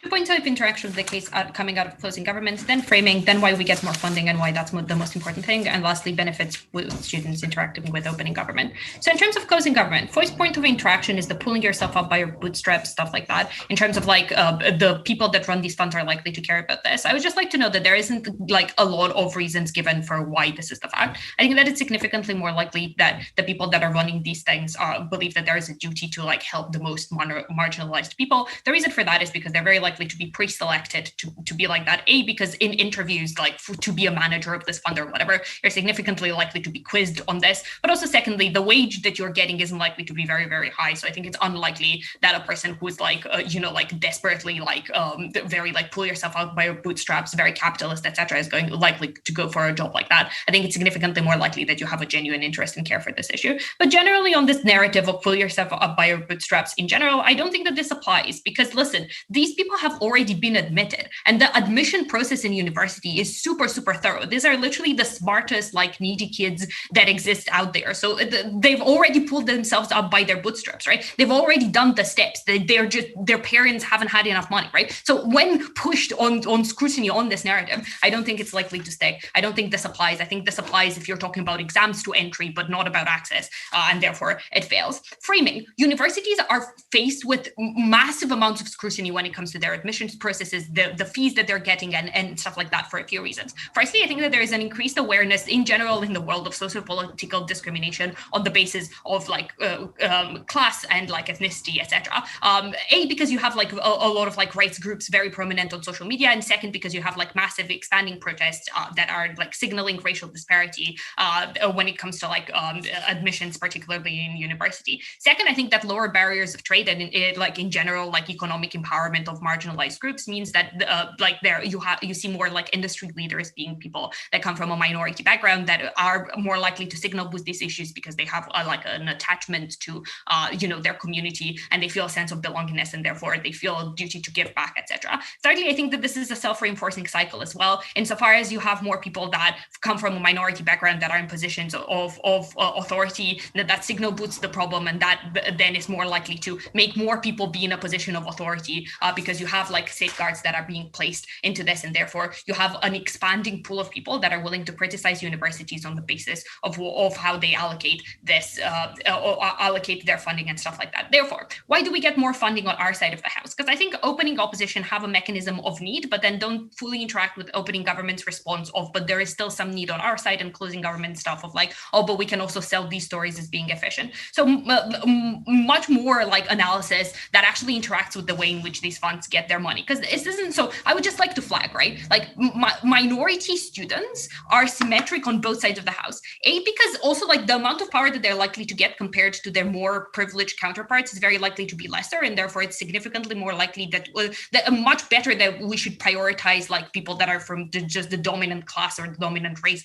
2 points of interaction with the case coming out of closing government, then framing, then why we get more funding and why that's the most important thing, and lastly, benefits with students interacting with opening government. So in terms of closing government, first point of interaction is the pulling yourself up by your bootstraps, stuff like that. In terms of like the people that run these funds are likely to care about this. I would just like to know that there isn't like a lot of reasons given for why this is the fact. I think that it's significantly more likely that the people that are running these things believe that there is a duty to like help the most marginalized people. The reason for that is because they're very likely to be pre-selected to be like that. Because in interviews, like to be a manager of this fund or whatever, you're significantly likely to be quizzed on this. But also secondly, the wage that you're getting isn't likely to be very, very high. So I think it's unlikely that a person who's like, like desperately like very like pull yourself out by your bootstraps, very capitalist, etc., is going likely to go for a job like that. I think it's significantly more likely that you have a genuine interest and care for this issue. But generally on this narrative of pull yourself up by your bootstraps in general, I don't think that this applies because listen, these people have already been admitted, and the admission process in university is super, super thorough. These are literally the smartest, like needy kids that exist out there. So they've already pulled themselves up by their bootstraps, right? They've already done the steps. They're just, their parents haven't had enough money, right? So when pushed on scrutiny on this narrative, I don't think it's likely to stay. I don't think this applies. I think this applies if you're talking about exams to entry, but not about access, and therefore it fails. Framing. Universities are faced with massive amounts of scrutiny when it comes to their their admissions processes, the fees that they're getting, and stuff like that for a few reasons. Firstly, I think that there is an increased awareness in general in the world of socio-political discrimination on the basis of like class and like ethnicity, etc. Because you have like a lot of like rights groups very prominent on social media, and second, because you have like massive expanding protests that are like signaling racial disparity when it comes to like admissions, particularly in university. Second, I think that lower barriers of trade and in general like economic empowerment of marginalized groups means that you see more like industry leaders being people that come from a minority background that are more likely to signal boost these issues because they have like an attachment to their community, and they feel a sense of belongingness, and therefore they feel a duty to give back, etc. Thirdly, I think that this is a self-reinforcing cycle as well, insofar as you have more people that come from a minority background that are in positions of authority, that signal boosts the problem, and that then is more likely to make more people be in a position of authority because you have like safeguards that are being placed into this, and therefore you have an expanding pool of people that are willing to criticize universities on the basis of how they allocate this, or allocate their funding and stuff like that. Therefore, why do we get more funding on our side of the house? Because I think opening opposition have a mechanism of need, but then don't fully interact with opening government's response of, but there is still some need on our side, and closing government stuff of like, oh, but we can also sell these stories as being efficient. So much more like analysis that actually interacts with the way in which these funds get their money. Because this isn't, so I would just like to flag, right? Like minority students are symmetric on both sides of the house. Because also like the amount of power that they're likely to get compared to their more privileged counterparts is very likely to be lesser, and therefore it's significantly more likely that much better that we should prioritize like people that are from just the dominant class or the dominant race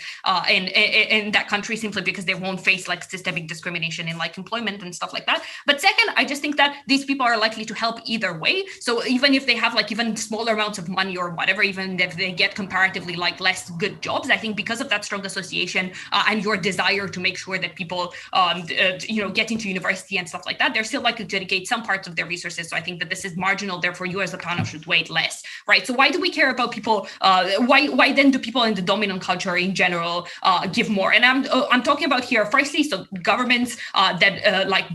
in that country, simply because they won't face like systemic discrimination in like employment and stuff like that. But second, I just think that these people are likely to help either way. So even if they have like even smaller amounts of money or whatever, even if they get comparatively like less good jobs, I think because of that strong association and your desire to make sure that people get into university and stuff like that, they're still likely to dedicate some parts of their resources. So I think that this is marginal, therefore you as a panel should weight less, right? So why do we care about people? Why then do people in the dominant culture in general give more? And I'm talking about here, firstly, so governments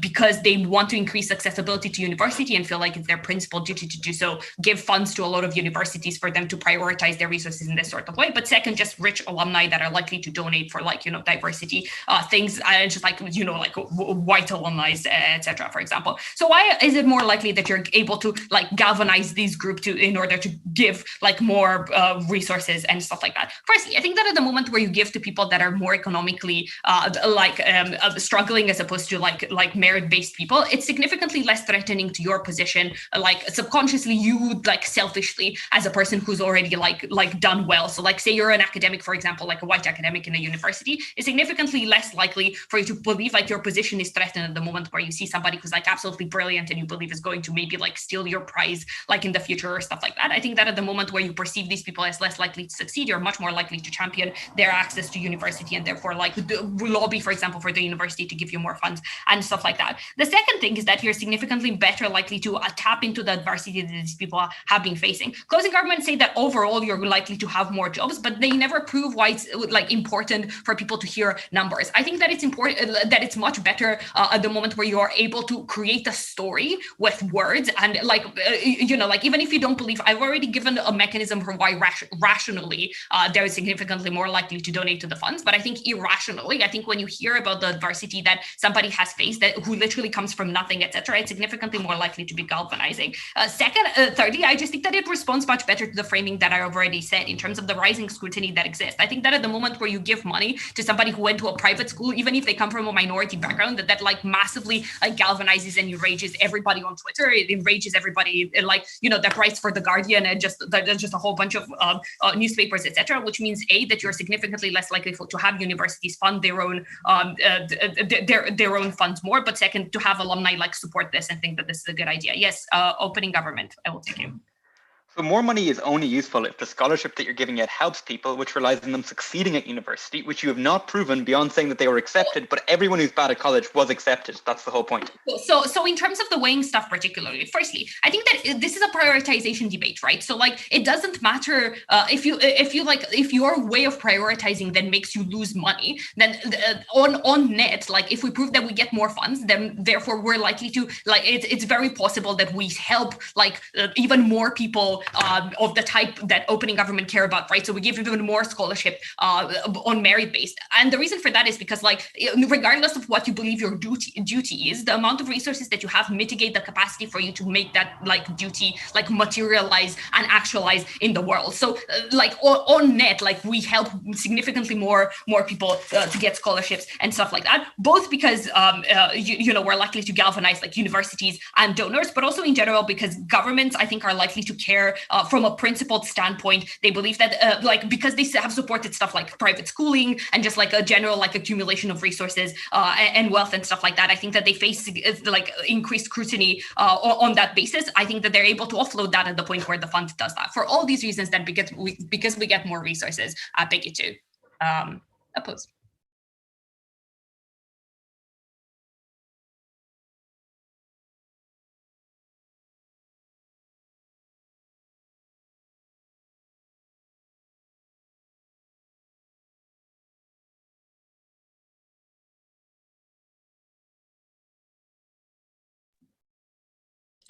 because they want to increase accessibility to university and feel like it's their principal duty to do so, give funds to a lot of universities for them to prioritize their resources in this sort of way. But second, just rich alumni that are likely to donate for diversity things, and just white alumni, etc. for example. So why is it more likely that you're able to galvanize these groups in order to give more resources and stuff like that? Firstly, I think that at the moment where you give to people that are more economically struggling as opposed to merit-based people, it's significantly less threatening to your position. Subconsciously, you selfishly as a person who's already done well. So say you're an academic, for example, a white academic in a university, it's significantly less likely for you to believe your position is threatened at the moment where you see somebody who's absolutely brilliant and you believe is going to maybe steal your prize in the future or stuff like that. I think that at the moment where you perceive these people as less likely to succeed, you're much more likely to champion their access to university and therefore lobby, for example, for the university to give you more funds and stuff like that. The second thing is that you're significantly better likely to tap into the adversity that these people have been facing. Closing governments say that overall you're likely to have more jobs, but they never prove why it's important for people to hear numbers. I think that it's important, that it's much better at the moment where you are able to create a story with words and even if you don't believe, I've already given a mechanism for why rationally they're significantly more likely to donate to the funds. But I think irrationally, I think when you hear about the adversity that somebody has faced, that who literally comes from nothing, etc., it's significantly more likely to be galvanizing. Thirdly, I just think that it responds much better to the framing that I already said in terms of the rising scrutiny that exists. I think that at the moment where you give money to somebody who went to a private school, even if they come from a minority background, that massively galvanizes and enrages everybody on Twitter. It enrages everybody that writes for The Guardian and just a whole bunch of newspapers, etc., which means that you're significantly less likely to have universities fund their own their own funds more, but second, to have alumni support this and think that this is a good idea. Yes, opening government, I will take you. So more money is only useful if the scholarship that you're giving it helps people, which relies on them succeeding at university, which you have not proven beyond saying that they were accepted, but everyone who's bad at college was accepted. That's the whole point. So in terms of the weighing stuff particularly, firstly, I think that this is a prioritization debate, right? So like, it doesn't matter if your way of prioritizing then makes you lose money, then on net, like if we prove that we get more funds, then therefore we're likely to, like, it's very possible that we help like even more people of the type that opening government care about, right? So we give even more scholarship on merit based. And the reason for that is because, like, regardless of what you believe your duty is, the amount of resources that you have mitigate the capacity for you to make that like duty like materialize and actualize in the world. So like on net, like we help significantly more people to get scholarships and stuff like that, both because we're likely to galvanize like universities and donors, but also in general because governments, I think, are likely to care from a principled standpoint. They believe that because they have supported stuff like private schooling and just like a general like accumulation of resources and wealth and stuff like that. I think that they face like increased scrutiny on that basis. I think that they're able to offload that at the point where the fund does that. For all these reasons, then because we get more resources, I beg you to oppose.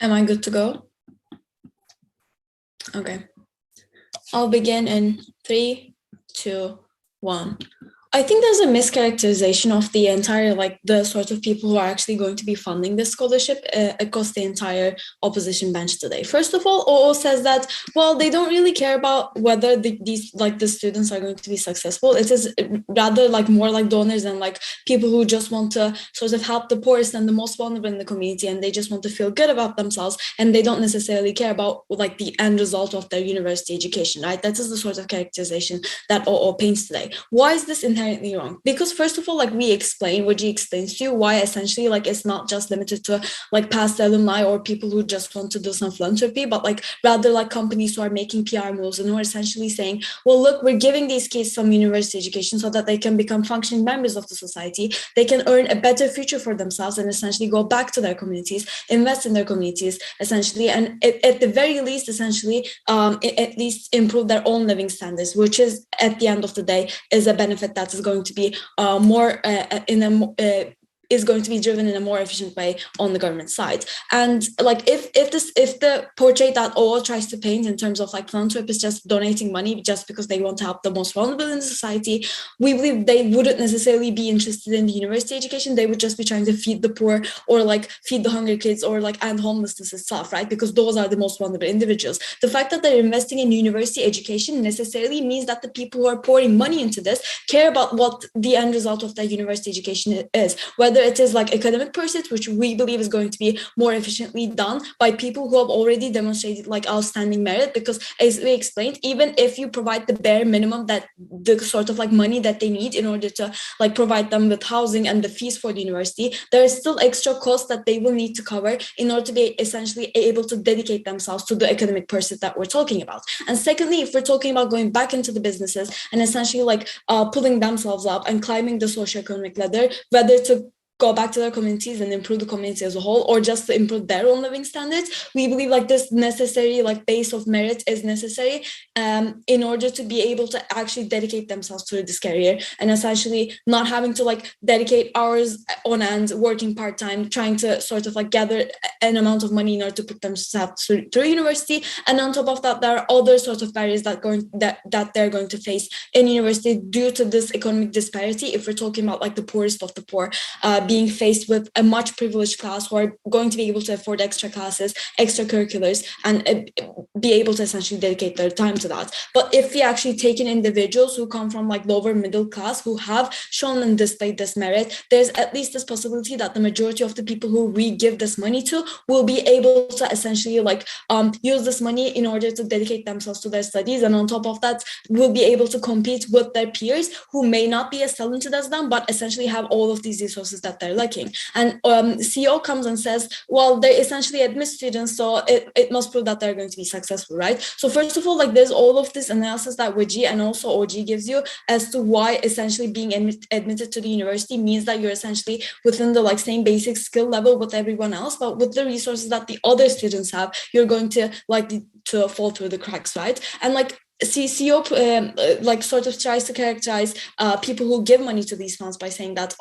Am I good to go? Okay. I'll begin in 3, 2, 1. I think there's a mischaracterization of the entire, like the sort of people who are actually going to be funding this scholarship across the entire opposition bench today. First of all, OO says that, well, they don't really care about whether the students are going to be successful. It is rather like more like donors and like people who just want to sort of help the poorest and the most vulnerable in the community, and they just want to feel good about themselves, and they don't necessarily care about like the end result of their university education, right? That is the sort of characterization that OO paints today. Why is this inherently wrong? Because first of all, like Wajeeh explains to you why essentially like it's not just limited to like past alumni or people who just want to do some philanthropy, but like rather like companies who are making PR moves and who are essentially saying, well, look, we're giving these kids some university education so that they can become functioning members of the society. They can earn a better future for themselves and essentially go back to their communities, invest in their communities essentially, and at the very least essentially at least improve their own living standards, which is at the end of the day is a benefit that is going to be is going to be driven in a more efficient way on the government side. And like if the portrait that OO tries to paint in terms of like philanthropists just donating money just because they want to help the most vulnerable in the society, we believe they wouldn't necessarily be interested in the university education. They would just be trying to feed the poor or like feed the hungry kids or like end homelessness itself, right? Because those are the most vulnerable individuals. The fact that they're investing in university education necessarily means that the people who are pouring money into this care about what the end result of their university education is, whether it is like academic pursuits, which we believe is going to be more efficiently done by people who have already demonstrated like outstanding merit, because as we explained, even if you provide the bare minimum, that the sort of like money that they need in order to like provide them with housing and the fees for the university, there is still extra costs that they will need to cover in order to be essentially able to dedicate themselves to the academic pursuit that we're talking about. And secondly, if we're talking about going back into the businesses and essentially like pulling themselves up and climbing the socioeconomic ladder, whether to go back to their communities and improve the community as a whole, or just to improve their own living standards, we believe like this necessary like base of merit is necessary in order to be able to actually dedicate themselves to this career, and essentially not having to like dedicate hours on end working part-time trying to sort of like gather an amount of money in order to put themselves through university. And on top of that, there are other sorts of barriers that they're going to face in university due to this economic disparity. If we're talking about like the poorest of the poor being faced with a much privileged class who are going to be able to afford extra classes, extracurriculars, and be able to essentially dedicate their time to that. But if we actually take in individuals who come from like lower middle class, who have shown and displayed this merit, there's at least this possibility that the majority of the people who we give this money to will be able to essentially like use this money in order to dedicate themselves to their studies. And on top of that, will be able to compete with their peers who may not be as talented as them, but essentially have all of these resources that that they're lacking. And CEO comes and says, well, they essentially admit students, so it must prove that they're going to be successful, right? So first of all, like there's all of this analysis that Wajeeh and also OG gives you as to why essentially being admitted to the university means that you're essentially within the like same basic skill level with everyone else, but with the resources that the other students have, you're going to likely to fall through the cracks, right? And like CCO like sort of tries to characterize people who give money to these funds by saying that,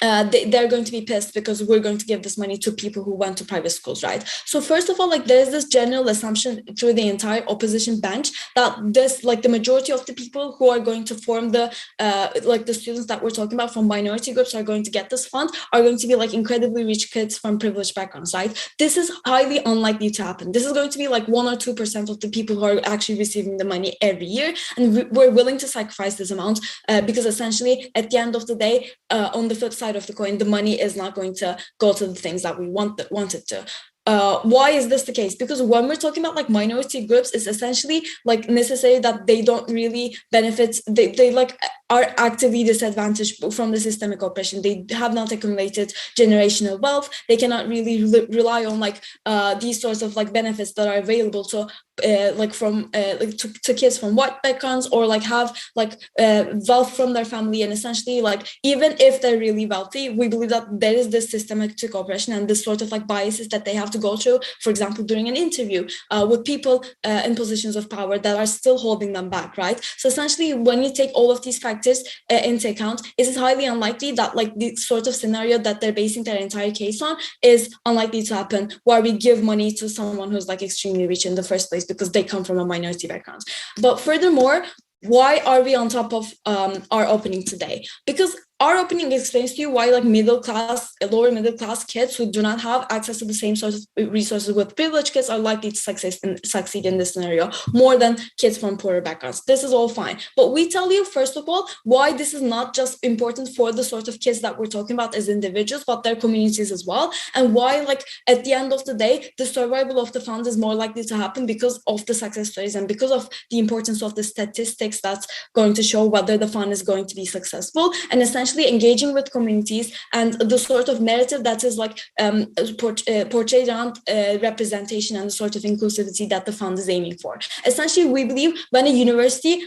they're going to be pissed because we're going to give this money to people who went to private schools, right? So first of all, like there's this general assumption through the entire opposition bench that this, like the majority of the people who are going to form the like the students that we're talking about from minority groups are going to get this fund are going to be like incredibly rich kids from privileged backgrounds, right? This is highly unlikely to happen. This is going to be like 1 or 2% of the people who are actually receiving the money every year, and we're willing to sacrifice this amount because essentially at the end of the day, on the flip side of the coin, the money is not going to go to the things that we want it to. Why is this the case? Because when we're talking about like minority groups, it's essentially like necessary that they don't really benefit, they like are actively disadvantaged from the systemic oppression. They have not accumulated generational wealth. They cannot really rely on like these sorts of like benefits that are available to like from like to kids from white backgrounds, or like have like wealth from their family. And essentially, like even if they're really wealthy, we believe that there is this systematic oppression and this sort of like biases that they have to go through, for example, during an interview with people in positions of power that are still holding them back, right? So essentially, when you take all of these factors into account, it is highly unlikely that like the sort of scenario that they're basing their entire case on is unlikely to happen, where we give money to someone who's like extremely rich in the first place because they come from a minority background. But furthermore, why are we on top of our opening today? Because our opening explains to you why like lower middle class kids who do not have access to the same sort of resources with privileged kids are likely to succeed in this scenario more than kids from poorer backgrounds. This is all fine. But we tell you, first of all, why this is not just important for the sort of kids that we're talking about as individuals, but their communities as well. And why, like, at the end of the day, the survival of the fund is more likely to happen because of the success stories and because of the importance of the statistics that's going to show whether the fund is going to be successful. And essentially engaging with communities and the sort of narrative that is like portrayed around representation and the sort of inclusivity that the fund is aiming for. Essentially, we believe when a university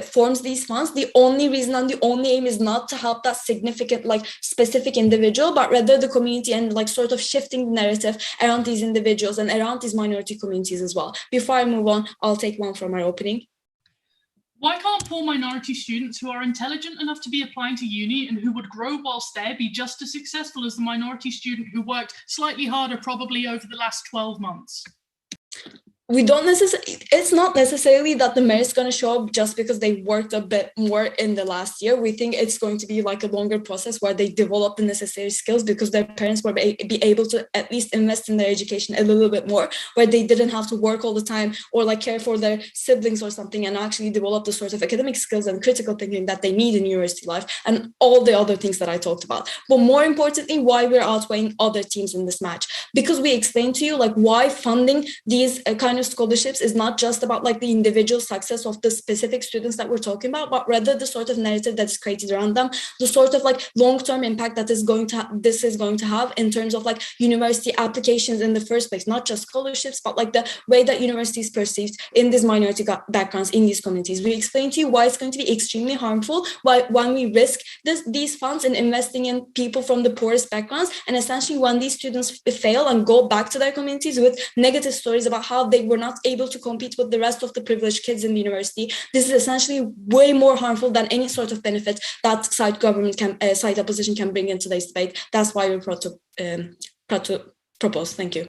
forms these funds, the only reason and the only aim is not to help that significant, like specific individual, but rather the community, and like sort of shifting the narrative around these individuals and around these minority communities as well. Before I move on, I'll take one from our opening. Why can't poor minority students who are intelligent enough to be applying to uni and who would grow whilst there be just as successful as the minority student who worked slightly harder probably over the last 12 months? We don't necessarily, it's not necessarily that the merit's going to show up just because they worked a bit more in the last year. We think it's going to be like a longer process where they develop the necessary skills because their parents will be able to at least invest in their education a little bit more, where they didn't have to work all the time or like care for their siblings or something, and actually develop the sort of academic skills and critical thinking that they need in university life and all the other things that I talked about. But more importantly, why we're outweighing other teams in this match, because we explained to you like why funding these kind of scholarships is not just about like the individual success of the specific students that we're talking about, but rather the sort of narrative that's created around them, the sort of like long-term impact that is going to have in terms of like university applications in the first place, not just scholarships, but like the way that university is perceived in these minority backgrounds in these communities. We explained to you why it's going to be extremely harmful when we risk these funds in investing in people from the poorest backgrounds, and essentially when these students fail and go back to their communities with negative stories about how they were not able to compete with the rest of the privileged kids in the university. This is essentially way more harmful than any sort of benefit that side opposition can bring in today's debate. That's why we're proud to propose. Thank you.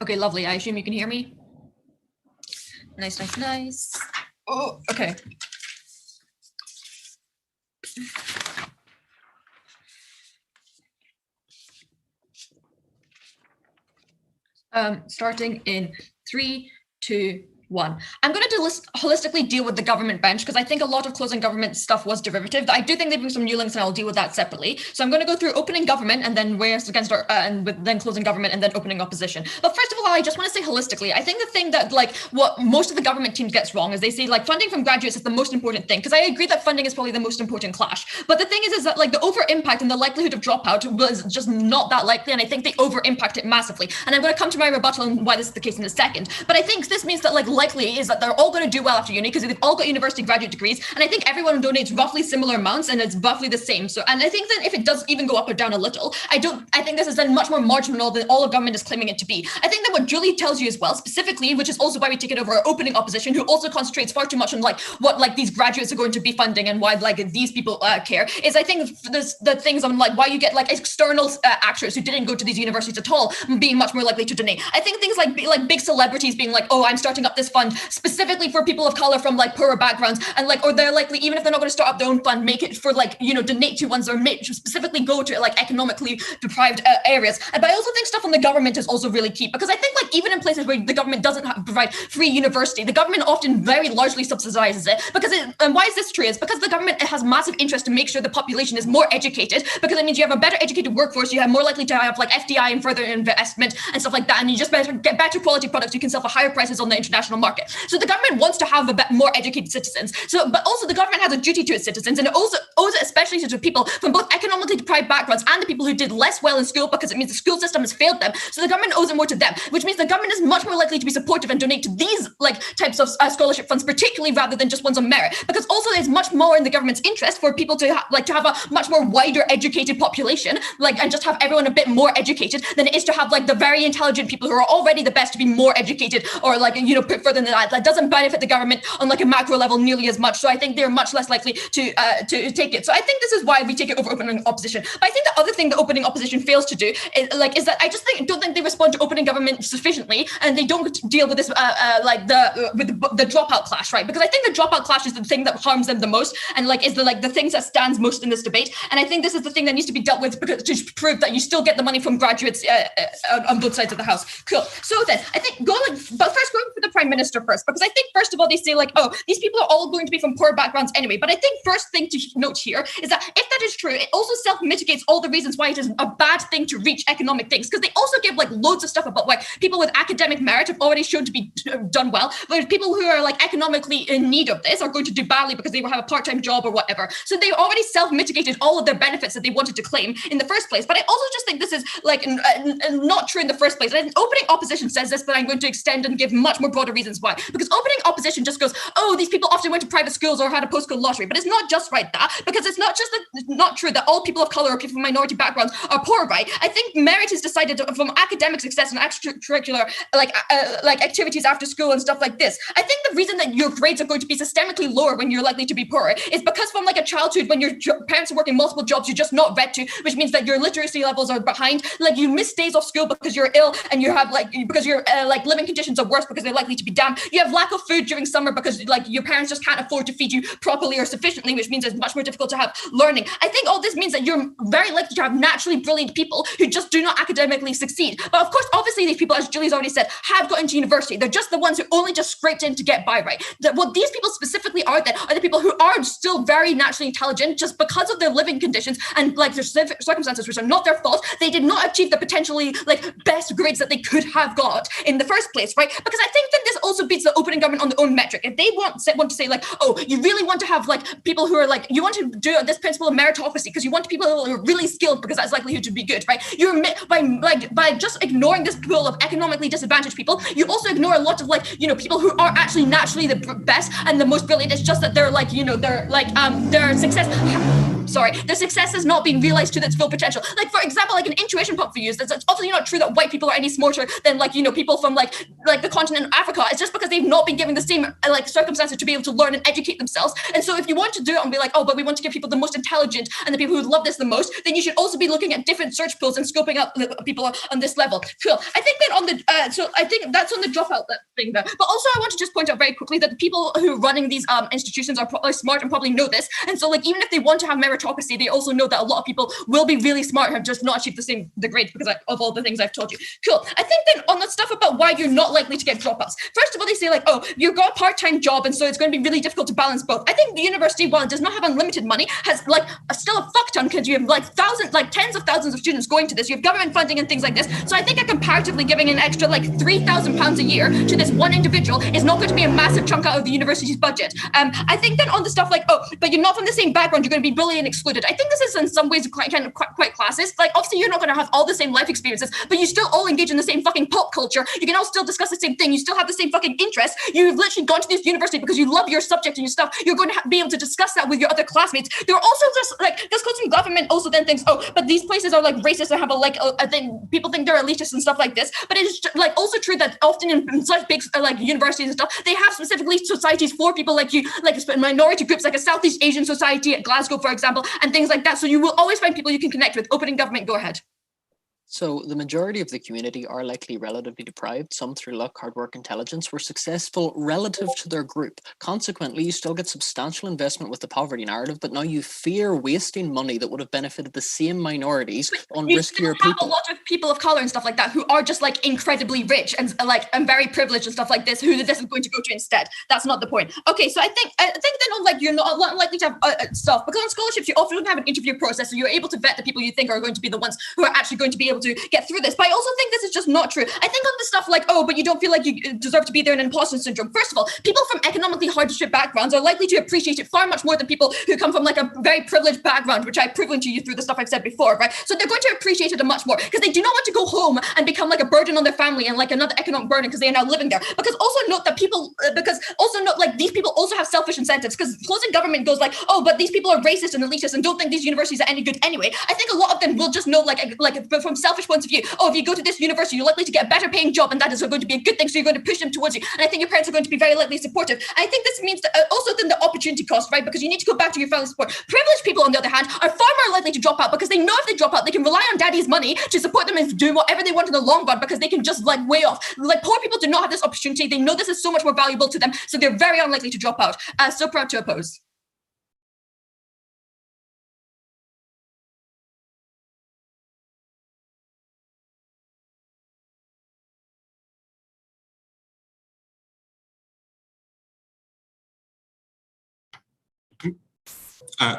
Okay, lovely. I assume you can hear me. Nice, nice, nice. Oh, okay. Starting in 3, 2, 1. I'm going to holistically deal with the government bench because I think a lot of closing government stuff was derivative. I do think they bring some new links and I'll deal with that separately. So I'm going to go through opening government and then where's against and then closing government and then opening opposition. But first of all, I just want to say holistically, I think the thing that like what most of the government teams gets wrong is they say like funding from graduates is the most important thing, because I agree that funding is probably the most important clash. But the thing is that like the over impact and the likelihood of dropout was just not that likely, and I think they over impact it massively. And I'm going to come to my rebuttal and why this is the case in a second. But I think this means that like likely is that they're all going to do well after uni because they've all got university graduate degrees, and I think everyone donates roughly similar amounts and it's roughly the same. So, and I think that if it does even go up or down a little, I think this is then much more marginal than all of government is claiming it to be. I think that what Julie tells you as well, specifically, which is also why we take it over our opening opposition, who also concentrates far too much on like what like these graduates are going to be funding and why like these people care, is I think the things on like why you get like external actors who didn't go to these universities at all being much more likely to donate. I think things like big celebrities being like, oh, I'm starting up this fund specifically for people of color from like poorer backgrounds, and like, or they're likely, even if they're not going to start up their own fund, make it for like, you know, donate to ones that are specifically go to like economically deprived areas. But I also think stuff on the government is also really key, because I think like even in places where the government doesn't provide free university, the government often very largely subsidizes it, because and why is this true? Is because the government has massive interest to make sure the population is more educated, because it means you have a better educated workforce, you have more likely to have like FDI and further investment and stuff like that, and you just better get better quality products you can sell for higher prices on the international market. So the government wants to have a bit more educated citizens. So, but also the government has a duty to its citizens, and it also owes it especially to people from both economically deprived backgrounds and the people who did less well in school, because it means the school system has failed them. So the government owes it more to them, which means the government is much more likely to be supportive and donate to these like types of scholarship funds, particularly rather than just ones on merit, because also there's much more in the government's interest for people to have a much more wider educated population, like, and just have everyone a bit more educated than it is to have like the very intelligent people who are already the best to be more educated, or like, you know, put further than that. That doesn't benefit the government on like a macro level nearly as much. So I think they're much less likely to take it. So I think this is why we take it over opening opposition. But I think the other thing the opening opposition fails to do is that I just don't think they respond to opening government sufficiently, and they don't deal with this with the dropout clash, right? Because I think the dropout clash is the thing that harms them the most, and like is the things that stands most in this debate. And I think this is the thing that needs to be dealt with, because to prove that you still get the money from graduates on both sides of the house. Cool. So then I think going for the Prime Minister first, because I think first of all they say like, oh, these people are all going to be from poor backgrounds anyway. But I think first thing to note here is that if that is true, it also self-mitigates all the reasons why it is a bad thing to reach economic things, because they also give like loads of stuff about why people with academic merit have already shown to be done well, whereas people who are like economically in need of this are going to do badly because they will have a part-time job or whatever. So they already self-mitigated all of their benefits that they wanted to claim in the first place. But I also just think this is like not true in the first place. And opening opposition says this, but I'm going to extend and give much more broader reasons why. Because opening opposition just goes, oh, these people often went to private schools or had a postcode lottery. But it's not just right that, because it's not just not true that all people of color or people from minority backgrounds are poor, right? I think merit is decided from academic success and extracurricular like activities after school and stuff like this. I think the reason that your grades are going to be systemically lower when you're likely to be poorer is because from like a childhood when your parents are working multiple jobs you're just not read to, which means that your literacy levels are behind. Like you miss days off school because you're ill, and you have like because your like living conditions are worse because they're likely to be damp. You have lack of food during summer because like your parents just can't afford to feed you properly or sufficiently, which means it's much more difficult to have learning. I think all this means that you're very likely to have naturally brilliant people who just do not academically succeed. But of course, obviously these people, as Julie's already said, have got into university. They're just the ones who only just scraped in to get by, right? What these people specifically are then are the people who are still very naturally intelligent, just because of their living conditions and like their circumstances, which are not their fault. They did not achieve the potentially like best grades that they could have got in the first place, right? Because I think that this also beats the opening government on their own metric. If they want to say like, oh, you really want to have like people who are like, you want to do this principle of meritocracy because you want people who are really skilled because that's likely to be good, right? You're by just ignoring this pool of economically disadvantaged people, you also ignore a lot of like, you know, people who are actually naturally the best and the most brilliant. It's just that they're like, you know, they're like their success has not been realized to its full potential. Like for example, like an intuition pump for you, it's obviously not true that white people are any smarter than like, you know, people from like the continent of Africa. It's just because they've not been given the same like circumstances to be able to learn and educate themselves. And so if you want to do it and be like, oh, but we want to give people the most intelligent and the people who love this the most, then you should also be looking at different search pools and scoping up people on this level. Cool. I think that on the so I think that's on the dropout thing there. But also I want to just point out very quickly that the people who are running these institutions are probably smart and probably know this. And so like even if they want to have merit meritocracy, they also know that a lot of people will be really smart, have just not achieved the grades because of all the things I've told you. Cool. I think then on the stuff about why you're not likely to get dropouts, first of all, they say like, oh, you've got a part-time job and so it's going to be really difficult to balance both. I think the university, while it does not have unlimited money, has like still a fuck ton because you have like tens of thousands of students going to this. You have government funding and things like this. So I think that comparatively giving an extra like £3,000 a year to this one individual is not going to be a massive chunk out of the university's budget. I think then on the stuff like, oh, but you're not from the same background, you're going to be bullied and excluded. I think this is in some ways quite classist. Like obviously you're not going to have all the same life experiences, but you still all engage in the same fucking pop culture. You can all still discuss the same thing. You still have the same fucking interests. You've literally gone to this university because you love your subject and your stuff. You're going to be able to discuss that with your other classmates. They're also just like, this closing government also then thinks, oh, but these places are like racist and have a thing. People think they're elitist and stuff like this. But it is like also true that often in such big like universities and stuff, they have specifically societies for people like you, like minority groups, like a Southeast Asian society at Glasgow, for example, and things like that. So you will always find people you can connect with. Opening government, go ahead. So the majority of the community are likely relatively deprived, some through luck, hard work, intelligence, were successful relative to their group. Consequently, you still get substantial investment with the poverty narrative, but now you fear wasting money that would have benefited the same minorities on riskier people. A lot of people of color and stuff like that who are just like incredibly rich and very privileged and stuff like this, who this is going to go to instead. That's not the point. Okay, so I think then like you're not likely to have stuff, because on scholarships you often have an interview process, so you're able to vet the people you think are going to be the ones who are actually going to be able to get through this. But I also think this is just not true. I think on the stuff like, oh, but you don't feel like you deserve to be there in imposter syndrome. First of all, people from economically hardship backgrounds are likely to appreciate it far much more than people who come from like a very privileged background, which I've proven to you through the stuff I've said before, right? So they're going to appreciate it much more because they do not want to go home and become like a burden on their family and like another economic burden because they are now living there. Because also note that these people also have selfish incentives, because closing government goes like, oh, but these people are racist and elitist and don't think these universities are any good anyway. I think a lot of them will just know like from selfish points of view, oh, if you go to this university, you're likely to get a better paying job and that is going to be a good thing, so you're going to push them towards you. And I think your parents are going to be very likely supportive. And I think this means that also then the opportunity cost, right? Because you need to go back to your family support. Privileged people, on the other hand, are far more likely to drop out because they know if they drop out, they can rely on daddy's money to support them and do whatever they want in the long run, because they can just like way off. Like poor people do not have this opportunity. They know this is so much more valuable to them, so they're very unlikely to drop out. So proud to oppose.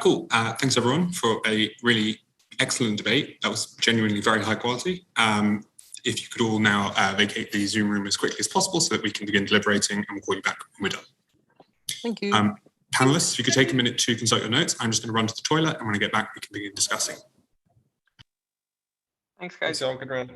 Cool. Thanks everyone for a really excellent debate. That was genuinely very high quality. If you could all now vacate the Zoom room as quickly as possible so that we can begin deliberating, and we'll call you back when we're done. Thank you. Panelists, if you could take a minute to consult your notes. I'm just going to run to the toilet, and when I get back, we can begin discussing. Thanks, guys. Thanks all. Good run.